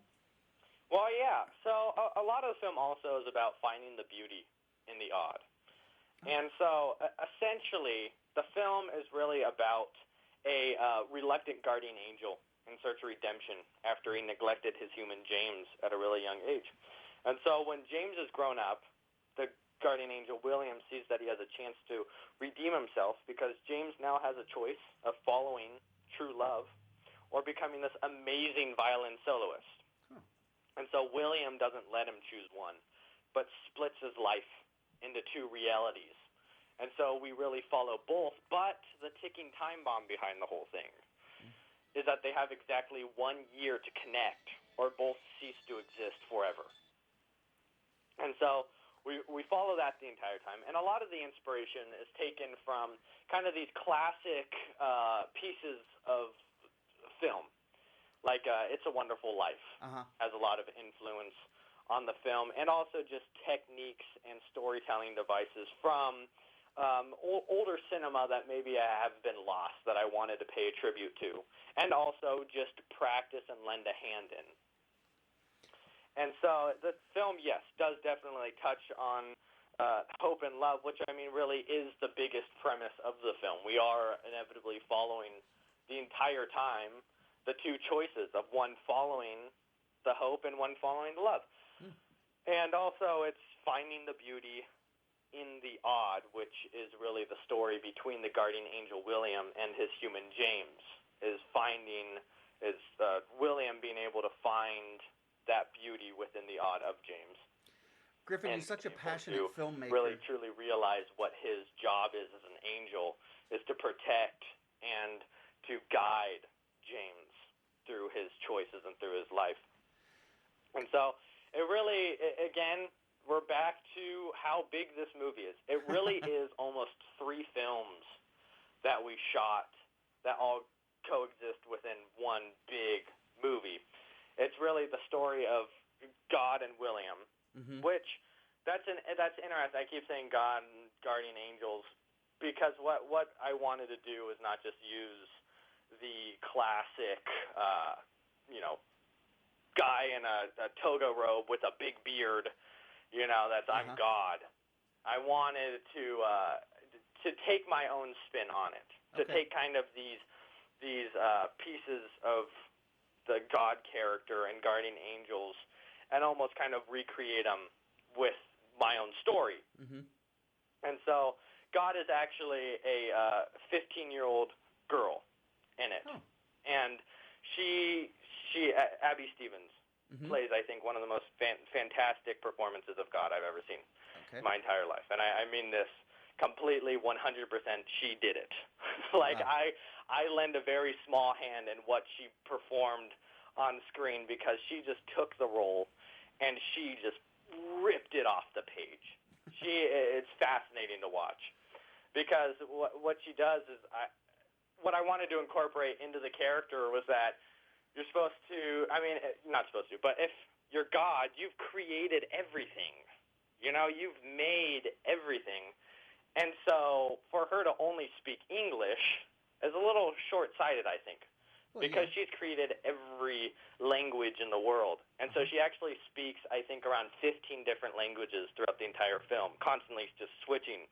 Well, yeah. So a lot of the film also is about finding the beauty in the odd. And so essentially the film is really about a reluctant guardian angel in search of redemption after he neglected his human James at a really young age. And so when James is grown up, the guardian angel William sees that he has a chance to redeem himself, because James now has a choice of following true love or becoming this amazing violin soloist. And so William doesn't let him choose one, but splits his life into two realities. And so we really follow both, but the ticking time bomb behind the whole thing is that they have exactly 1 year to connect, or both cease to exist forever. And so we follow that the entire time. And a lot of the inspiration is taken from kind of these classic pieces of film, like It's a Wonderful Life has a lot of influence on the film, and also just techniques and storytelling devices from older cinema that maybe have been lost that I wanted to pay a tribute to, and also just practice and lend a hand in. And so the film, yes, does definitely touch on hope and love, which I mean really is the biggest premise of the film. We are inevitably following the entire time the two choices of one following the hope and one following the love. And also it's finding the beauty in the odd, which is really the story between the guardian angel William and his human James, is William being able to find that beauty within the odd of James. Griffin, and you're such a to passionate filmmaker. really truly realize what his job is as an angel is to protect and to guide James through his choices and through his life. And so it really, again, we're back to how big this movie is. It really is almost 3 films that we shot that all coexist within one big movie. It's really the story of God and William, which that's interesting. I keep saying God and guardian angels because what I wanted to do was not just use the classic, guy in a toga robe with a big beard, that's I'm God. I wanted to take my own spin on it, to take kind of these pieces of the God character and guardian angels and almost kind of recreate them with my own story. And so God is actually a 15-year-old girl in it. And she Abby Stevens, plays, I think, one of the most fantastic performances of God I've ever seen my entire life. And I mean this completely 100%. She did it. Like, wow. I lend a very small hand in what she performed on screen because she just took the role and she just ripped it off the page. It's fascinating to watch because what she does is what I wanted to incorporate into the character was that you're supposed to, not supposed to, but if you're God, you've created everything. You've made everything. And so for her to only speak English is a little short-sighted, I think, because she's created every language in the world. And so she actually speaks, I think, around 15 different languages throughout the entire film, constantly just switching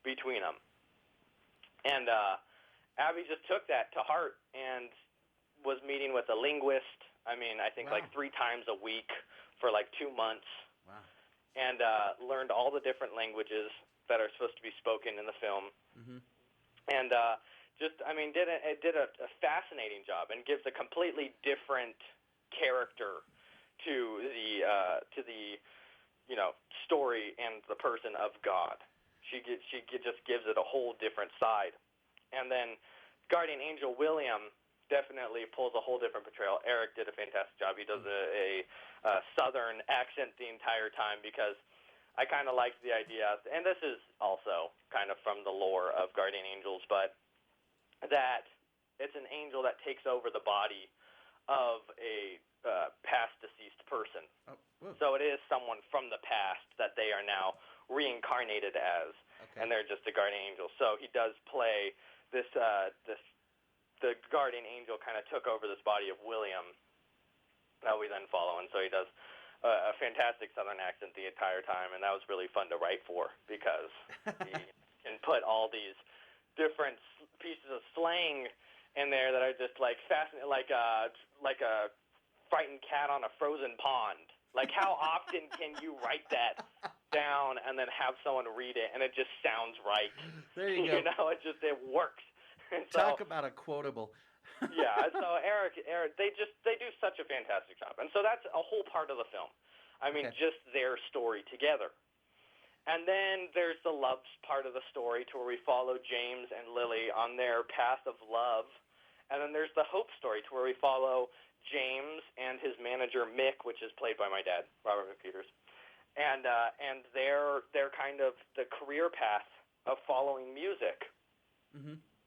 between them. And Abby just took that to heart and was meeting with a linguist, I think like 3 times a week for like 2 months. Wow. And learned all the different languages that are supposed to be spoken in the film. And did a fascinating job and gives a completely different character to the story and the person of God. She just gives it a whole different side. And then Guardian Angel William definitely pulls a whole different portrayal. Eric did a fantastic job. He does a southern accent the entire time because I kind of liked the idea, and this is also kind of from the lore of Guardian Angels, but that it's an angel that takes over the body of a past deceased person. So it is someone from the past that they are now reincarnated as, and they're just a guardian angel. So he does play the guardian angel kind of took over this body of William that we then follow, and so he does a fantastic southern accent the entire time, and that was really fun to write for because he can put all these different pieces of slang in there that are just like fascinating, like a frightened cat on a frozen pond. Like, how often can you write that down and then have someone read it and it just sounds right? There you go. It works. And Talk about a quotable. Yeah, so Eric, they do such a fantastic job, and so that's a whole part of the film. Just their story together, and then there's the love part of the story, to where we follow James and Lily on their path of love, and then there's the hope story, to where we follow James and his manager Mick, which is played by my dad, Robert McPeters, and their kind of the career path of following music.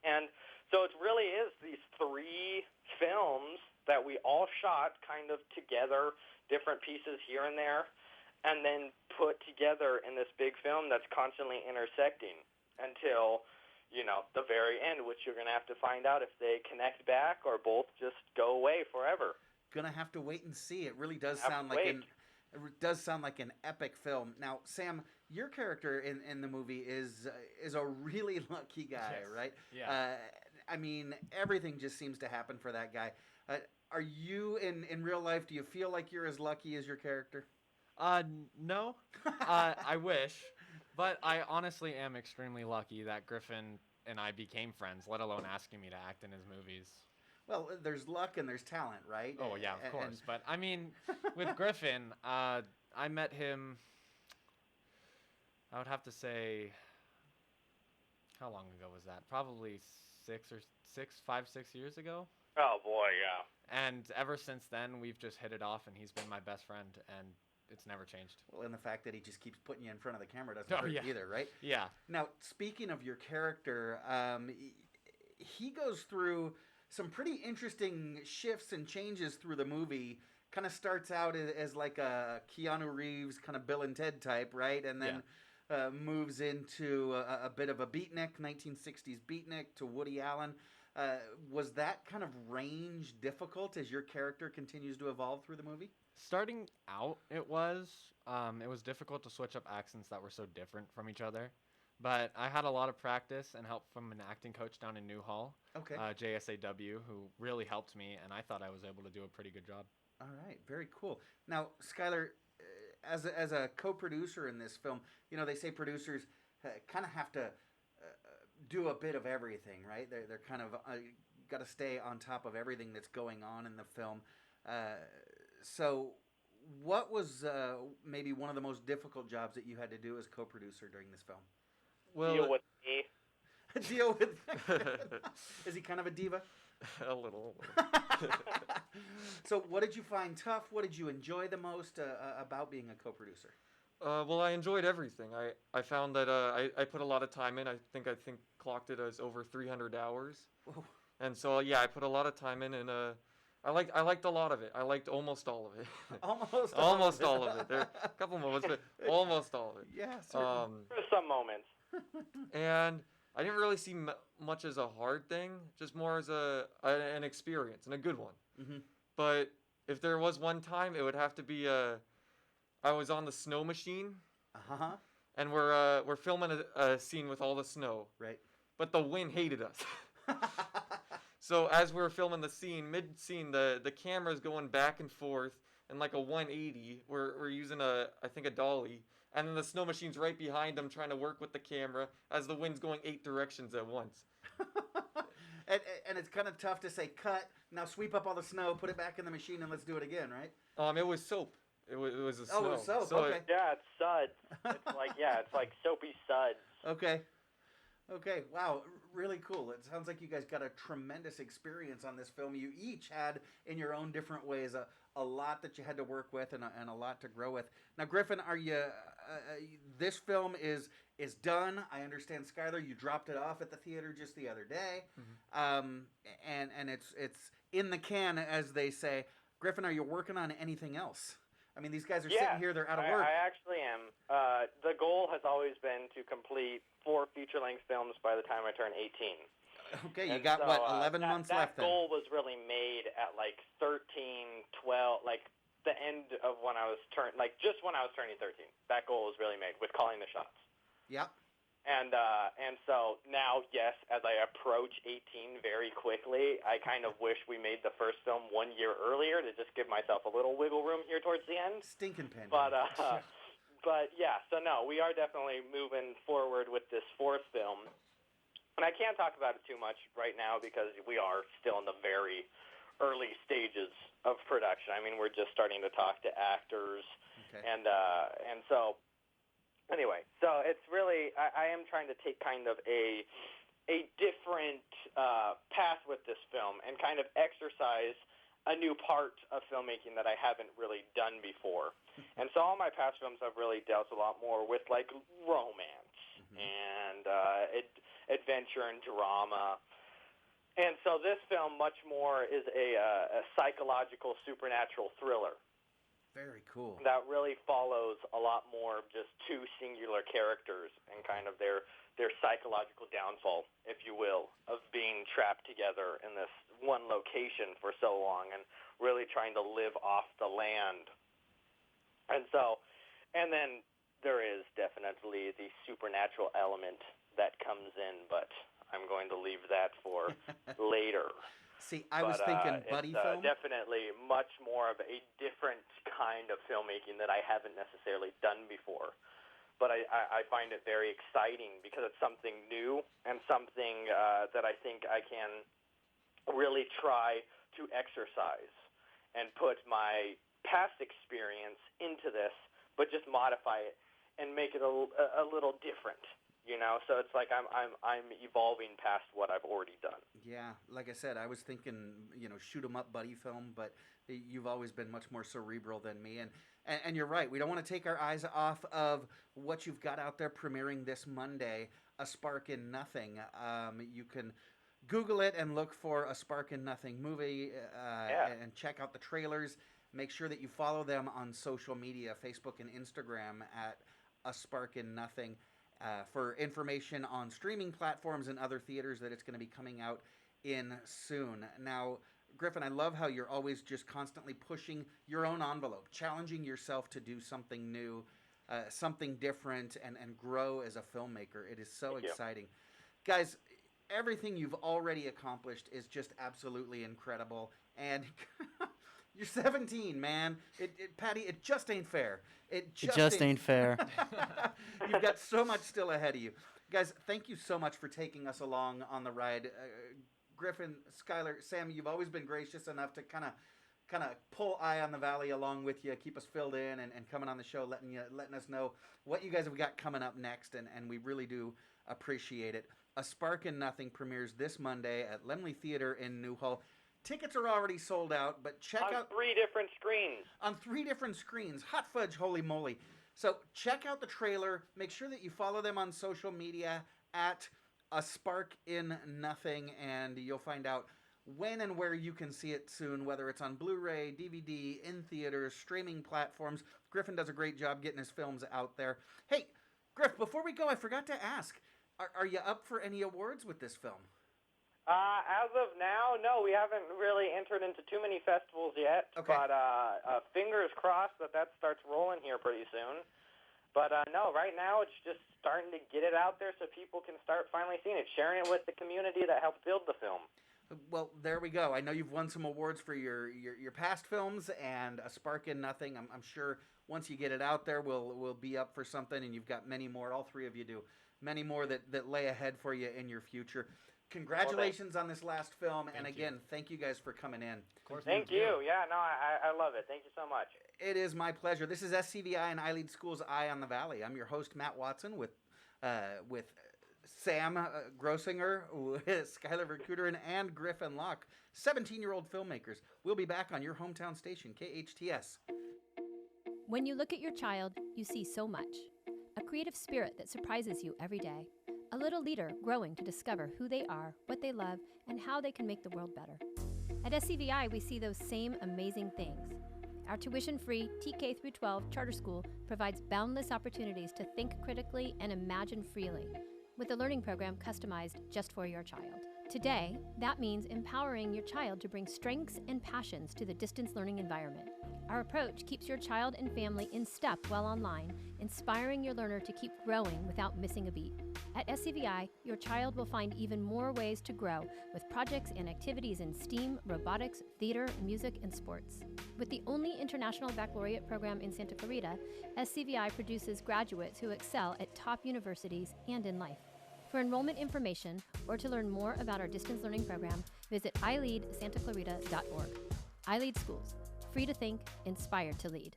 And so it really is these 3 films that we all shot kind of together, different pieces here and there, and then put together in this big film that's constantly intersecting until, the very end, which you're going to have to find out if they connect back or both just go away forever. Gonna have to wait and see. It really does sound like an epic film. Now, Sam, your character in the movie is a really lucky guy, right? Yeah. Everything just seems to happen for that guy. Are you in real life? Do you feel like you're as lucky as your character? No. I wish, but I honestly am extremely lucky that Griffin and I became friends, let alone asking me to act in his movies. Well, there's luck and there's talent, right? Oh, yeah, of course. But, with Griffin, I met him I would have to say, how long ago was that? Probably 6 years ago. Oh boy, yeah. And ever since then, we've just hit it off, and he's been my best friend, and it's never changed. Well, and the fact that he just keeps putting you in front of the camera doesn't hurt either, right? Yeah. Now, speaking of your character, he goes through some pretty interesting shifts and changes through the movie. Kind of starts out as like a Keanu Reeves kind of Bill and Ted type, right? And then moves into a bit of a beatnik, 1960s beatnik, to Woody Allen. Was that kind of range difficult as your character continues to evolve through the movie? Starting out, it was difficult to switch up accents that were so different from each other. But I had a lot of practice and help from an acting coach down in Newhall, JSAW, who really helped me, and I thought I was able to do a pretty good job. All right, very cool. Now, Skyler, as a co-producer in this film, you know, they say producers kind of have to do a bit of everything, right? They're kind of got to stay on top of everything that's going on in the film. So what was maybe one of the most difficult jobs that you had to do as co-producer during this film? Well, deal with me. Deal with... Is he kind of a diva? A little. So what did you find tough? What did you enjoy the most about being a co-producer? Well, I enjoyed everything. I found that I put a lot of time in. I think clocked it as over 300 hours. Whoa. And so, I put a lot of time in, and I liked a lot of it. I liked almost all of it. Almost all of it. There are a couple moments, but almost all of it. Yeah, certainly. For some moments. And I didn't really see much as a hard thing, just more as an experience, and a good one. Mm-hmm. But if there was one time, it would have to be I was on the snow machine, and we're filming a scene with all the snow. Right. But the wind hated us. So as we're filming the scene, mid-scene, the camera's going back and forth in like a 180. We're using I think a dolly. And then the snow machine's right behind them trying to work with the camera as the wind's going 8 directions at once. And it's kind of tough to say, cut, now sweep up all the snow, put it back in the machine, and let's do it again, right? It was soap. It was a snow. Oh, it was soap, so okay. Yeah, it's suds. It's like soapy suds. Okay, wow, really cool. It sounds like you guys got a tremendous experience on this film. You each had, in your own different ways, a lot that you had to work with and a lot to grow with. Now, Griffin, are you? This film is done. I understand, Skyler, you dropped it off at the theater just the other day, and it's in the can, as they say. Griffin, are you working on anything else? I mean, these guys are sitting here; they're out of work. I actually am. The goal has always been to complete 4 feature-length films by the time I turn 18. Okay, you got, 11 months left then? That goal was really made at, 13, 12, the end of when I was just when I was turning 13. That goal was really made with calling the shots. Yep. And so now, yes, as I approach 18 very quickly, I kind of wish we made the first film 1 year earlier to just give myself a little wiggle room here towards the end. Stinking pandemic. But yeah, so no, we are definitely moving forward with this 4th film. And I can't talk about it too much right now because we are still in the very early stages of production. I mean, we're just starting to talk to actors. Okay. And so... Anyway, so it's really, I am trying to take kind of a different path with this film and kind of exercise a new part of filmmaking that I haven't really done before. And so all my past films have really dealt a lot more with romance and adventure and drama. And so this film much more is a psychological supernatural thriller. Very cool. That really follows a lot more of just 2 singular characters and kind of their psychological downfall, if you will, of being trapped together in this one location for so long and really trying to live off the land. And then there is definitely the supernatural element that comes in, but I'm going to leave that for later. See, I was thinking buddy film. Definitely much more of a different kind of filmmaking that I haven't necessarily done before. But I find it very exciting because it's something new and something that I think I can really try to exercise and put my past experience into this, but just modify it and make it a little different. You know, so it's like I'm evolving past what I've already done. Yeah, like I said, I was thinking, shoot 'em up buddy film, but you've always been much more cerebral than me. And you're right, we don't want to take our eyes off of what you've got out there premiering this Monday, A Spark in Nothing. You can Google it and look for A Spark in Nothing movie and check out the trailers. Make sure that you follow them on social media, Facebook and Instagram at A Spark in Nothing. For information on streaming platforms and other theaters that it's going to be coming out in soon. Now, Griffin, I love how you're always just constantly pushing your own envelope, challenging yourself to do something new, something different, and grow as a filmmaker. It is so exciting. Guys, everything you've already accomplished is just absolutely incredible. And you're 17, man. Patty, it just ain't fair. It just ain't fair. You've got so much still ahead of you. Guys, thank you so much for taking us along on the ride. Griffin, Skyler, Sam, you've always been gracious enough to kind of pull Eye on the Valley along with you, keep us filled in, and coming on the show, letting us know what you guys have got coming up next, and we really do appreciate it. A Spark in Nothing premieres this Monday at Lemley Theater in Newhall. Tickets are already sold out, but check out... On 3 different screens. On 3 different screens. Hot fudge, holy moly. So check out the trailer. Make sure that you follow them on social media at A Spark in Nothing, and you'll find out when and where you can see it soon, whether it's on Blu-ray, DVD, in theaters, streaming platforms. Griffin does a great job getting his films out there. Hey, Griff, before we go, I forgot to ask, are you up for any awards with this film? As of now, no, we haven't really entered into too many festivals yet. Okay. But fingers crossed that starts rolling here pretty soon. But no, right now it's just starting to get it out there so people can start finally seeing it, sharing it with the community that helped build the film. Well, there we go. I know you've won some awards for your past films and A Spark in Nothing. I'm sure once you get it out there, we'll be up for something, and you've got many more. All 3 of you do. Many more that lay ahead for you in your future. Congratulations on this last film, and again, thank you guys for coming in. Of course. Thank you. Yeah, no, I love it. Thank you so much. It is my pleasure. This is SCVI and I Lead Schools Eye on the Valley. I'm your host, Matt Watson, with Sam Grossinger, Skyler Ver, and Griffin Loch, 17-year-old filmmakers. We'll be back on your hometown station, KHTS. When you look at your child, you see so much. A creative spirit that surprises you every day. A little leader growing to discover who they are, what they love, and how they can make the world better. At SCVI, we see those same amazing things. Our tuition-free TK through 12 charter school provides boundless opportunities to think critically and imagine freely, with a learning program customized just for your child. Today, that means empowering your child to bring strengths and passions to the distance learning environment. Our approach keeps your child and family in step while online, inspiring your learner to keep growing without missing a beat. At SCVI, your child will find even more ways to grow with projects and activities in STEAM, robotics, theater, music, and sports. With the only international baccalaureate program in Santa Clarita, SCVI produces graduates who excel at top universities and in life. For enrollment information or to learn more about our distance learning program, visit ileadsantaclarita.org. iLead Schools. Free to think, inspired to lead.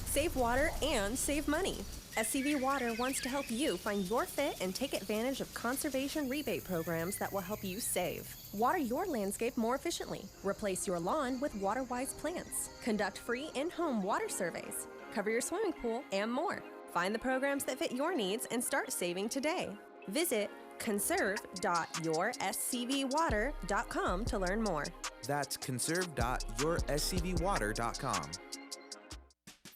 Save water and save money. SCV Water wants to help you find your fit and take advantage of conservation rebate programs that will help you save. Water your landscape more efficiently. Replace your lawn with water-wise plants. Conduct free in-home water surveys. Cover your swimming pool and more. Find the programs that fit your needs and start saving today. Visit conserve.yourscvwater.com to learn more. That's conserve.yourscvwater.com.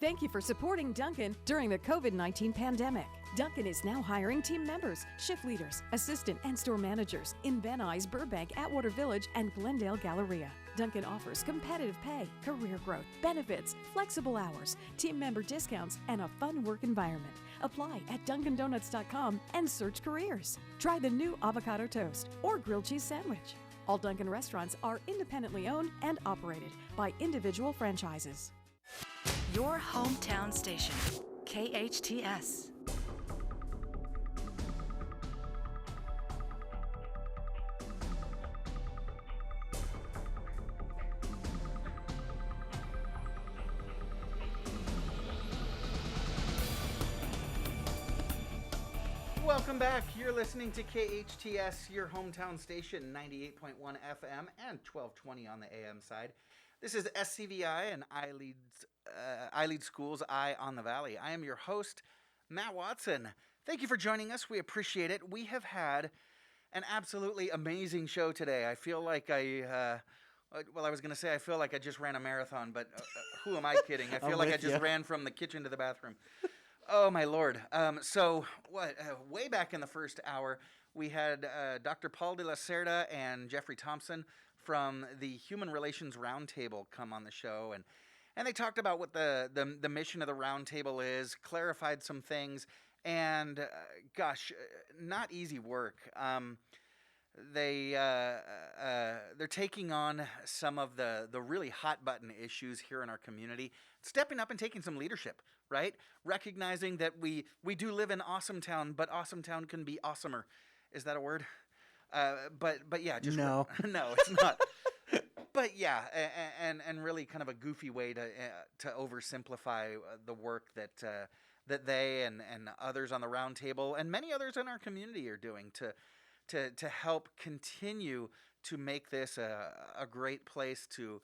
Thank you for supporting Duncan during the COVID-19 pandemic. Duncan is now hiring team members, shift leaders, assistant and store managers in Van Nuys, Burbank, Atwater Village, and Glendale Galleria. Duncan offers competitive pay, career growth, benefits, flexible hours, team member discounts, and a fun work environment. Apply at DuncanDonuts.com and search careers. Try the new avocado toast or grilled cheese sandwich. All Duncan restaurants are independently owned and operated by individual franchises. Your hometown station, KHTS. Welcome back. You're listening to KHTS, your hometown station, 98.1 FM and 1220 on the AM side. This is SCVI and I Lead Schools, Eye on the Valley. I am your host, Matt Watson. Thank you for joining us. We appreciate it. We have had an absolutely amazing show today. I feel like I feel like I just ran a marathon, but who am I kidding? I feel like I just ran from the kitchen to the bathroom. Oh, my Lord. Way back in the first hour, we had Dr. Paul de la Cerda and Jeffrey Thompson from the Human Relations Roundtable come on the show, and they talked about what the mission of the Roundtable is, clarified some things, and not easy work. They're taking on some of the really hot button issues here in our community, stepping up and taking some leadership, right? Recognizing that we do live in Awesome Town, but Awesome Town can be awesomer. Is that a word? But yeah, just no, no, it's not. But yeah, and really kind of a goofy way to oversimplify the work that they and others on the Roundtable and many others in our community are doing to help continue to make this a great place to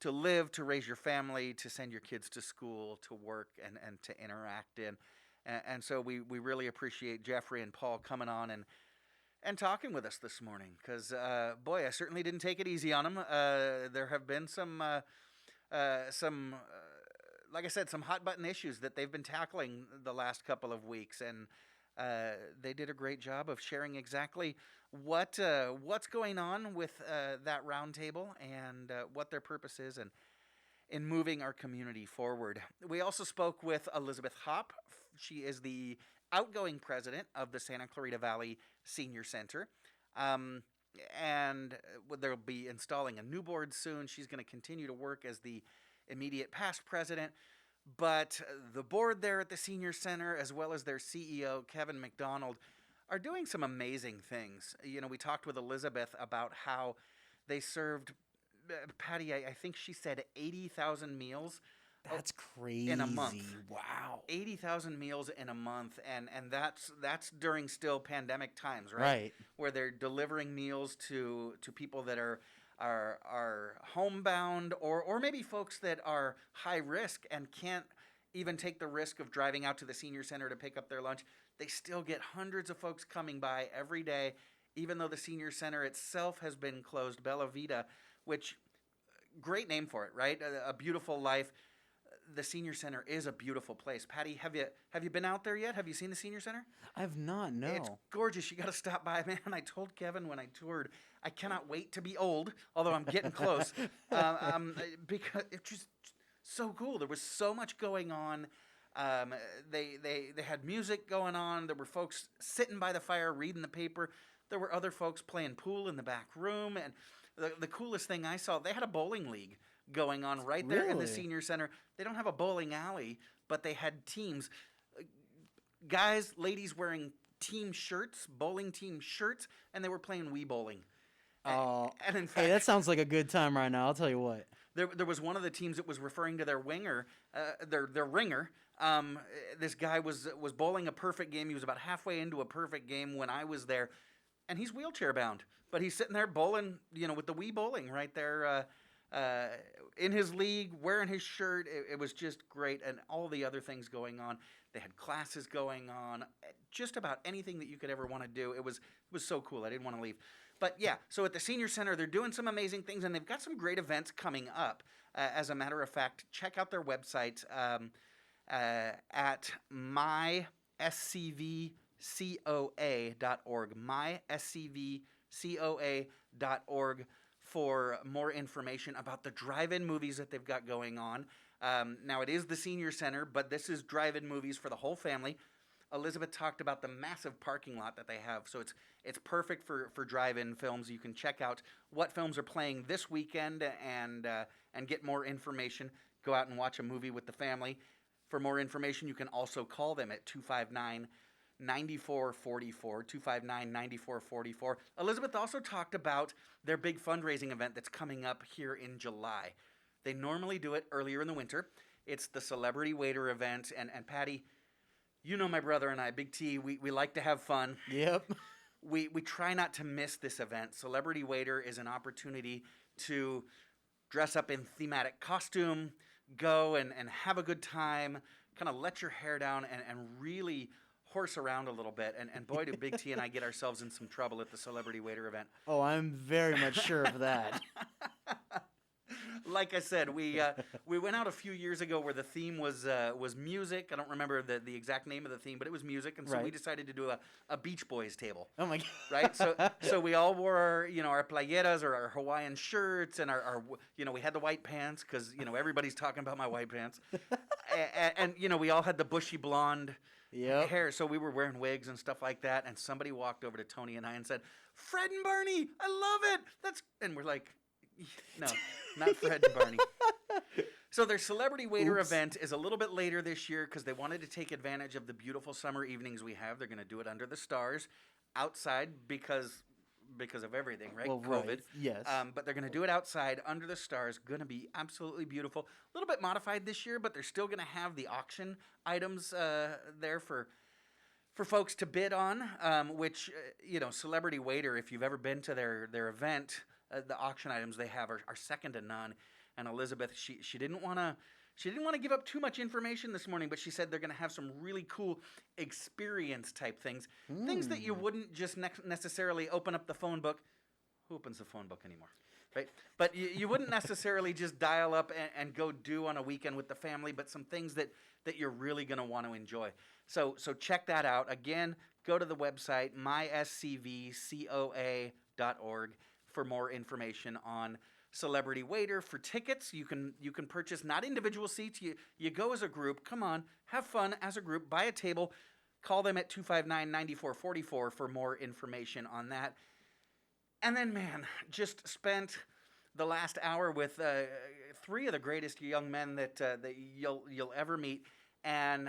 live, to raise your family, to send your kids to school, to work, and to interact in. And so we really appreciate Jeffrey and Paul coming on and talking with us this morning, because, boy, I certainly didn't take it easy on them. There have been some, like I said, some hot-button issues that they've been tackling the last couple of weeks, and they did a great job of sharing exactly what's going on with that roundtable and what their purpose is in moving our community forward. We also spoke with Elizabeth Hopp. She is the outgoing president of the Santa Clarita Valley Senior Center. And they'll be installing a new board soon. She's going to continue to work as the immediate past president. But the board there at the Senior Center, as well as their CEO, Kevin McDonald, are doing some amazing things. You know, we talked with Elizabeth about how they served, Patty, I think she said 80,000 meals. That's crazy. In a month. Wow. 80,000 meals in a month, and that's during still pandemic times, right? Right. Where they're delivering meals to people that are homebound, or maybe folks that are high risk and can't even take the risk of driving out to the Senior Center to pick up their lunch. They still get hundreds of folks coming by every day, even though the Senior Center itself has been closed. Bella Vita, which, great name for it, right? A beautiful life. The Senior Center is a beautiful place. Patty, have you been out there yet? Have you seen the Senior Center? I have not, no. It's gorgeous. You got to stop by, man. I told Kevin when I toured, I cannot wait to be old, although I'm getting close, because it's just so cool. There was so much going on. They had music going on. There were folks sitting by the fire reading the paper. There were other folks playing pool in the back room. And the coolest thing I saw, they had a bowling league going on right there in the Senior Center. They don't have a bowling alley, but they had teams. Guys, ladies wearing team shirts, bowling team shirts, and they were playing Wii bowling. And in fact, hey, that sounds like a good time right now, I'll tell you what. There was one of the teams that was referring to their winger, their ringer. This guy was bowling a perfect game. He was about halfway into a perfect game when I was there, and he's wheelchair bound. But he's sitting there bowling, with the Wii bowling right there in his league, wearing his shirt. It was just great, and all the other things going on. They had classes going on, just about anything that you could ever want to do. It was so cool. I didn't want to leave. But yeah, so at the Senior Center, they're doing some amazing things, and they've got some great events coming up. As a matter of fact, check out their website at myscvcoa.org, myscvcoa.org for more information about the drive-in movies that they've got going on. Now, it is the Senior Center, but this is drive-in movies for the whole family. Elizabeth talked about the massive parking lot that they have, so it's perfect for drive-in films. You can check out what films are playing this weekend and get more information. Go out and watch a movie with the family. For more information, you can also call them at 259-9444, 259-9444. Elizabeth also talked about their big fundraising event that's coming up here in July. They normally do it earlier in the winter. It's the Celebrity Waiter event, and Patty, You know my brother and I, Big T, we like to have fun. Yep. We try not to miss this event. Celebrity Waiter is an opportunity to dress up in thematic costume, go and have a good time, kind of let your hair down and really horse around a little bit. And boy, do Big T and I get ourselves in some trouble at the Celebrity Waiter event. Oh, I'm very much sure of that. Like I said, we went out a few years ago where the theme was music. I don't remember the exact name of the theme, but it was music, and so we Right. decided to do a Beach Boys table. Oh my God. Right? So we all wore our playeras or our Hawaiian shirts, and our we had the white pants because everybody's talking about my white pants, and we all had the bushy blonde hair, so we were wearing wigs and stuff like that. And somebody walked over to Tony and I and said, "Fred and Barney, I love it." And we're like, no, not Fred and Barney. So their Celebrity Waiter event is a little bit later this year because they wanted to take advantage of the beautiful summer evenings we have. They're going to do it under the stars, outside because of everything, right? Well, COVID. right, yes. But they're going to do it outside under the stars. Going to be absolutely beautiful. A little bit modified this year, but they're still going to have the auction items there for folks to bid on, which, Celebrity Waiter, if you've ever been to their event, the auction items they have are second to none. And Elizabeth, she didn't want to give up too much information this morning, but she said they're going to have some really cool experience type things, things that you wouldn't just necessarily open up the phone book. Who opens the phone book anymore? Right? But you wouldn't necessarily just dial up and go do on a weekend with the family, but some things that you're really going to want to enjoy. So check that out. Again, go to the website, myscvcoa.org, for more information on Celebrity Waiter. For tickets, you can purchase not individual seats. You go as a group. Come on, have fun as a group. Buy a table. Call them at 259-9444 for more information on that. And then, man, just spent the last hour with three of the greatest young men that you'll ever meet, and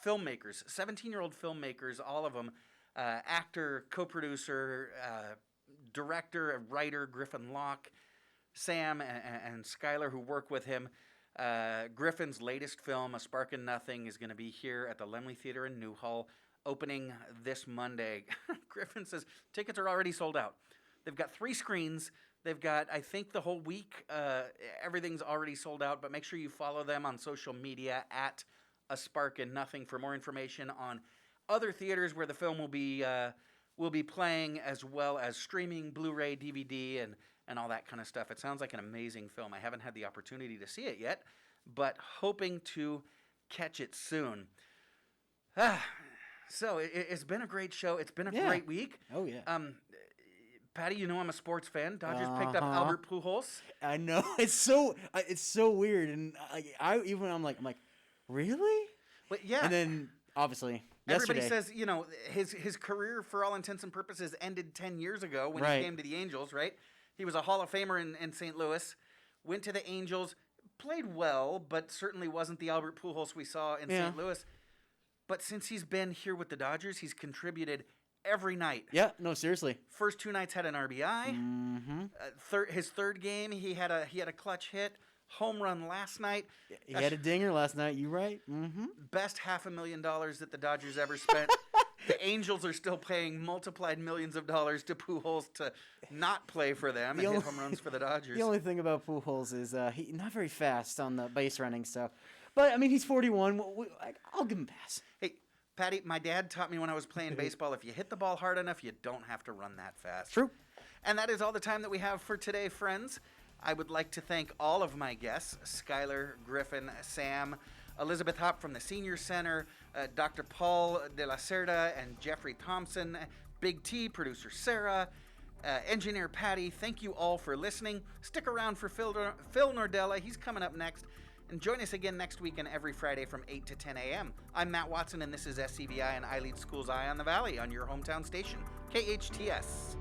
filmmakers, 17-year-old filmmakers, all of them, actor, co-producer, director, writer, Griffin Loch, Sam and Skyler, who work with him. Griffin's latest film, A Spark in Nothing, is going to be here at the Lemley Theater in Newhall, opening this Monday. Griffin says tickets are already sold out. They've got 3 screens. They've got, I think, the whole week. Everything's already sold out, but make sure you follow them on social media at A Spark in Nothing for more information on other theaters where the film will be playing, as well as streaming, Blu-ray, DVD, and all that kind of stuff. It sounds like an amazing film. I haven't had the opportunity to see it yet, but hoping to catch it soon. So it's been a great show. It's been a great week. Oh, yeah. Patty, I'm a sports fan. Dodgers picked up Albert Pujols. I know. It's so weird. And I'm like, really? But yeah. And then, obviously, yesterday. Everybody says, his career, for all intents and purposes, ended 10 years ago when he came to the Angels, right? He was a Hall of Famer in St. Louis, went to the Angels, played well, but certainly wasn't the Albert Pujols we saw in St. Louis. But since he's been here with the Dodgers, he's contributed every night. Yeah, no, seriously. First 2 nights had an RBI. Mm-hmm. His third game, he had a clutch hit. Home run last night. He had a dinger last night. You right? Mm-hmm. Best $500,000 that the Dodgers ever spent. The Angels are still paying multiplied millions of dollars to Pujols to not play for them and hit home runs for the Dodgers. The only thing about Pujols is he's not very fast on the base running stuff. But, I mean, he's 41. I'll give him a pass. Hey, Patty, my dad taught me when I was playing baseball, if you hit the ball hard enough, you don't have to run that fast. True. And that is all the time that we have for today, friends. I would like to thank all of my guests, Skyler, Griffin, Sam, Elizabeth Hopp from the Senior Center, Dr. Paul de la Cerda and Jeffrey Thompson, Big T, producer Sarah, engineer Patty. Thank you all for listening. Stick around for Phil Nordella. He's coming up next. And join us again next week and every Friday from 8 to 10 a.m. I'm Matt Watson, and this is SCVI, and I lead Schools Eye on the Valley on your hometown station, KHTS.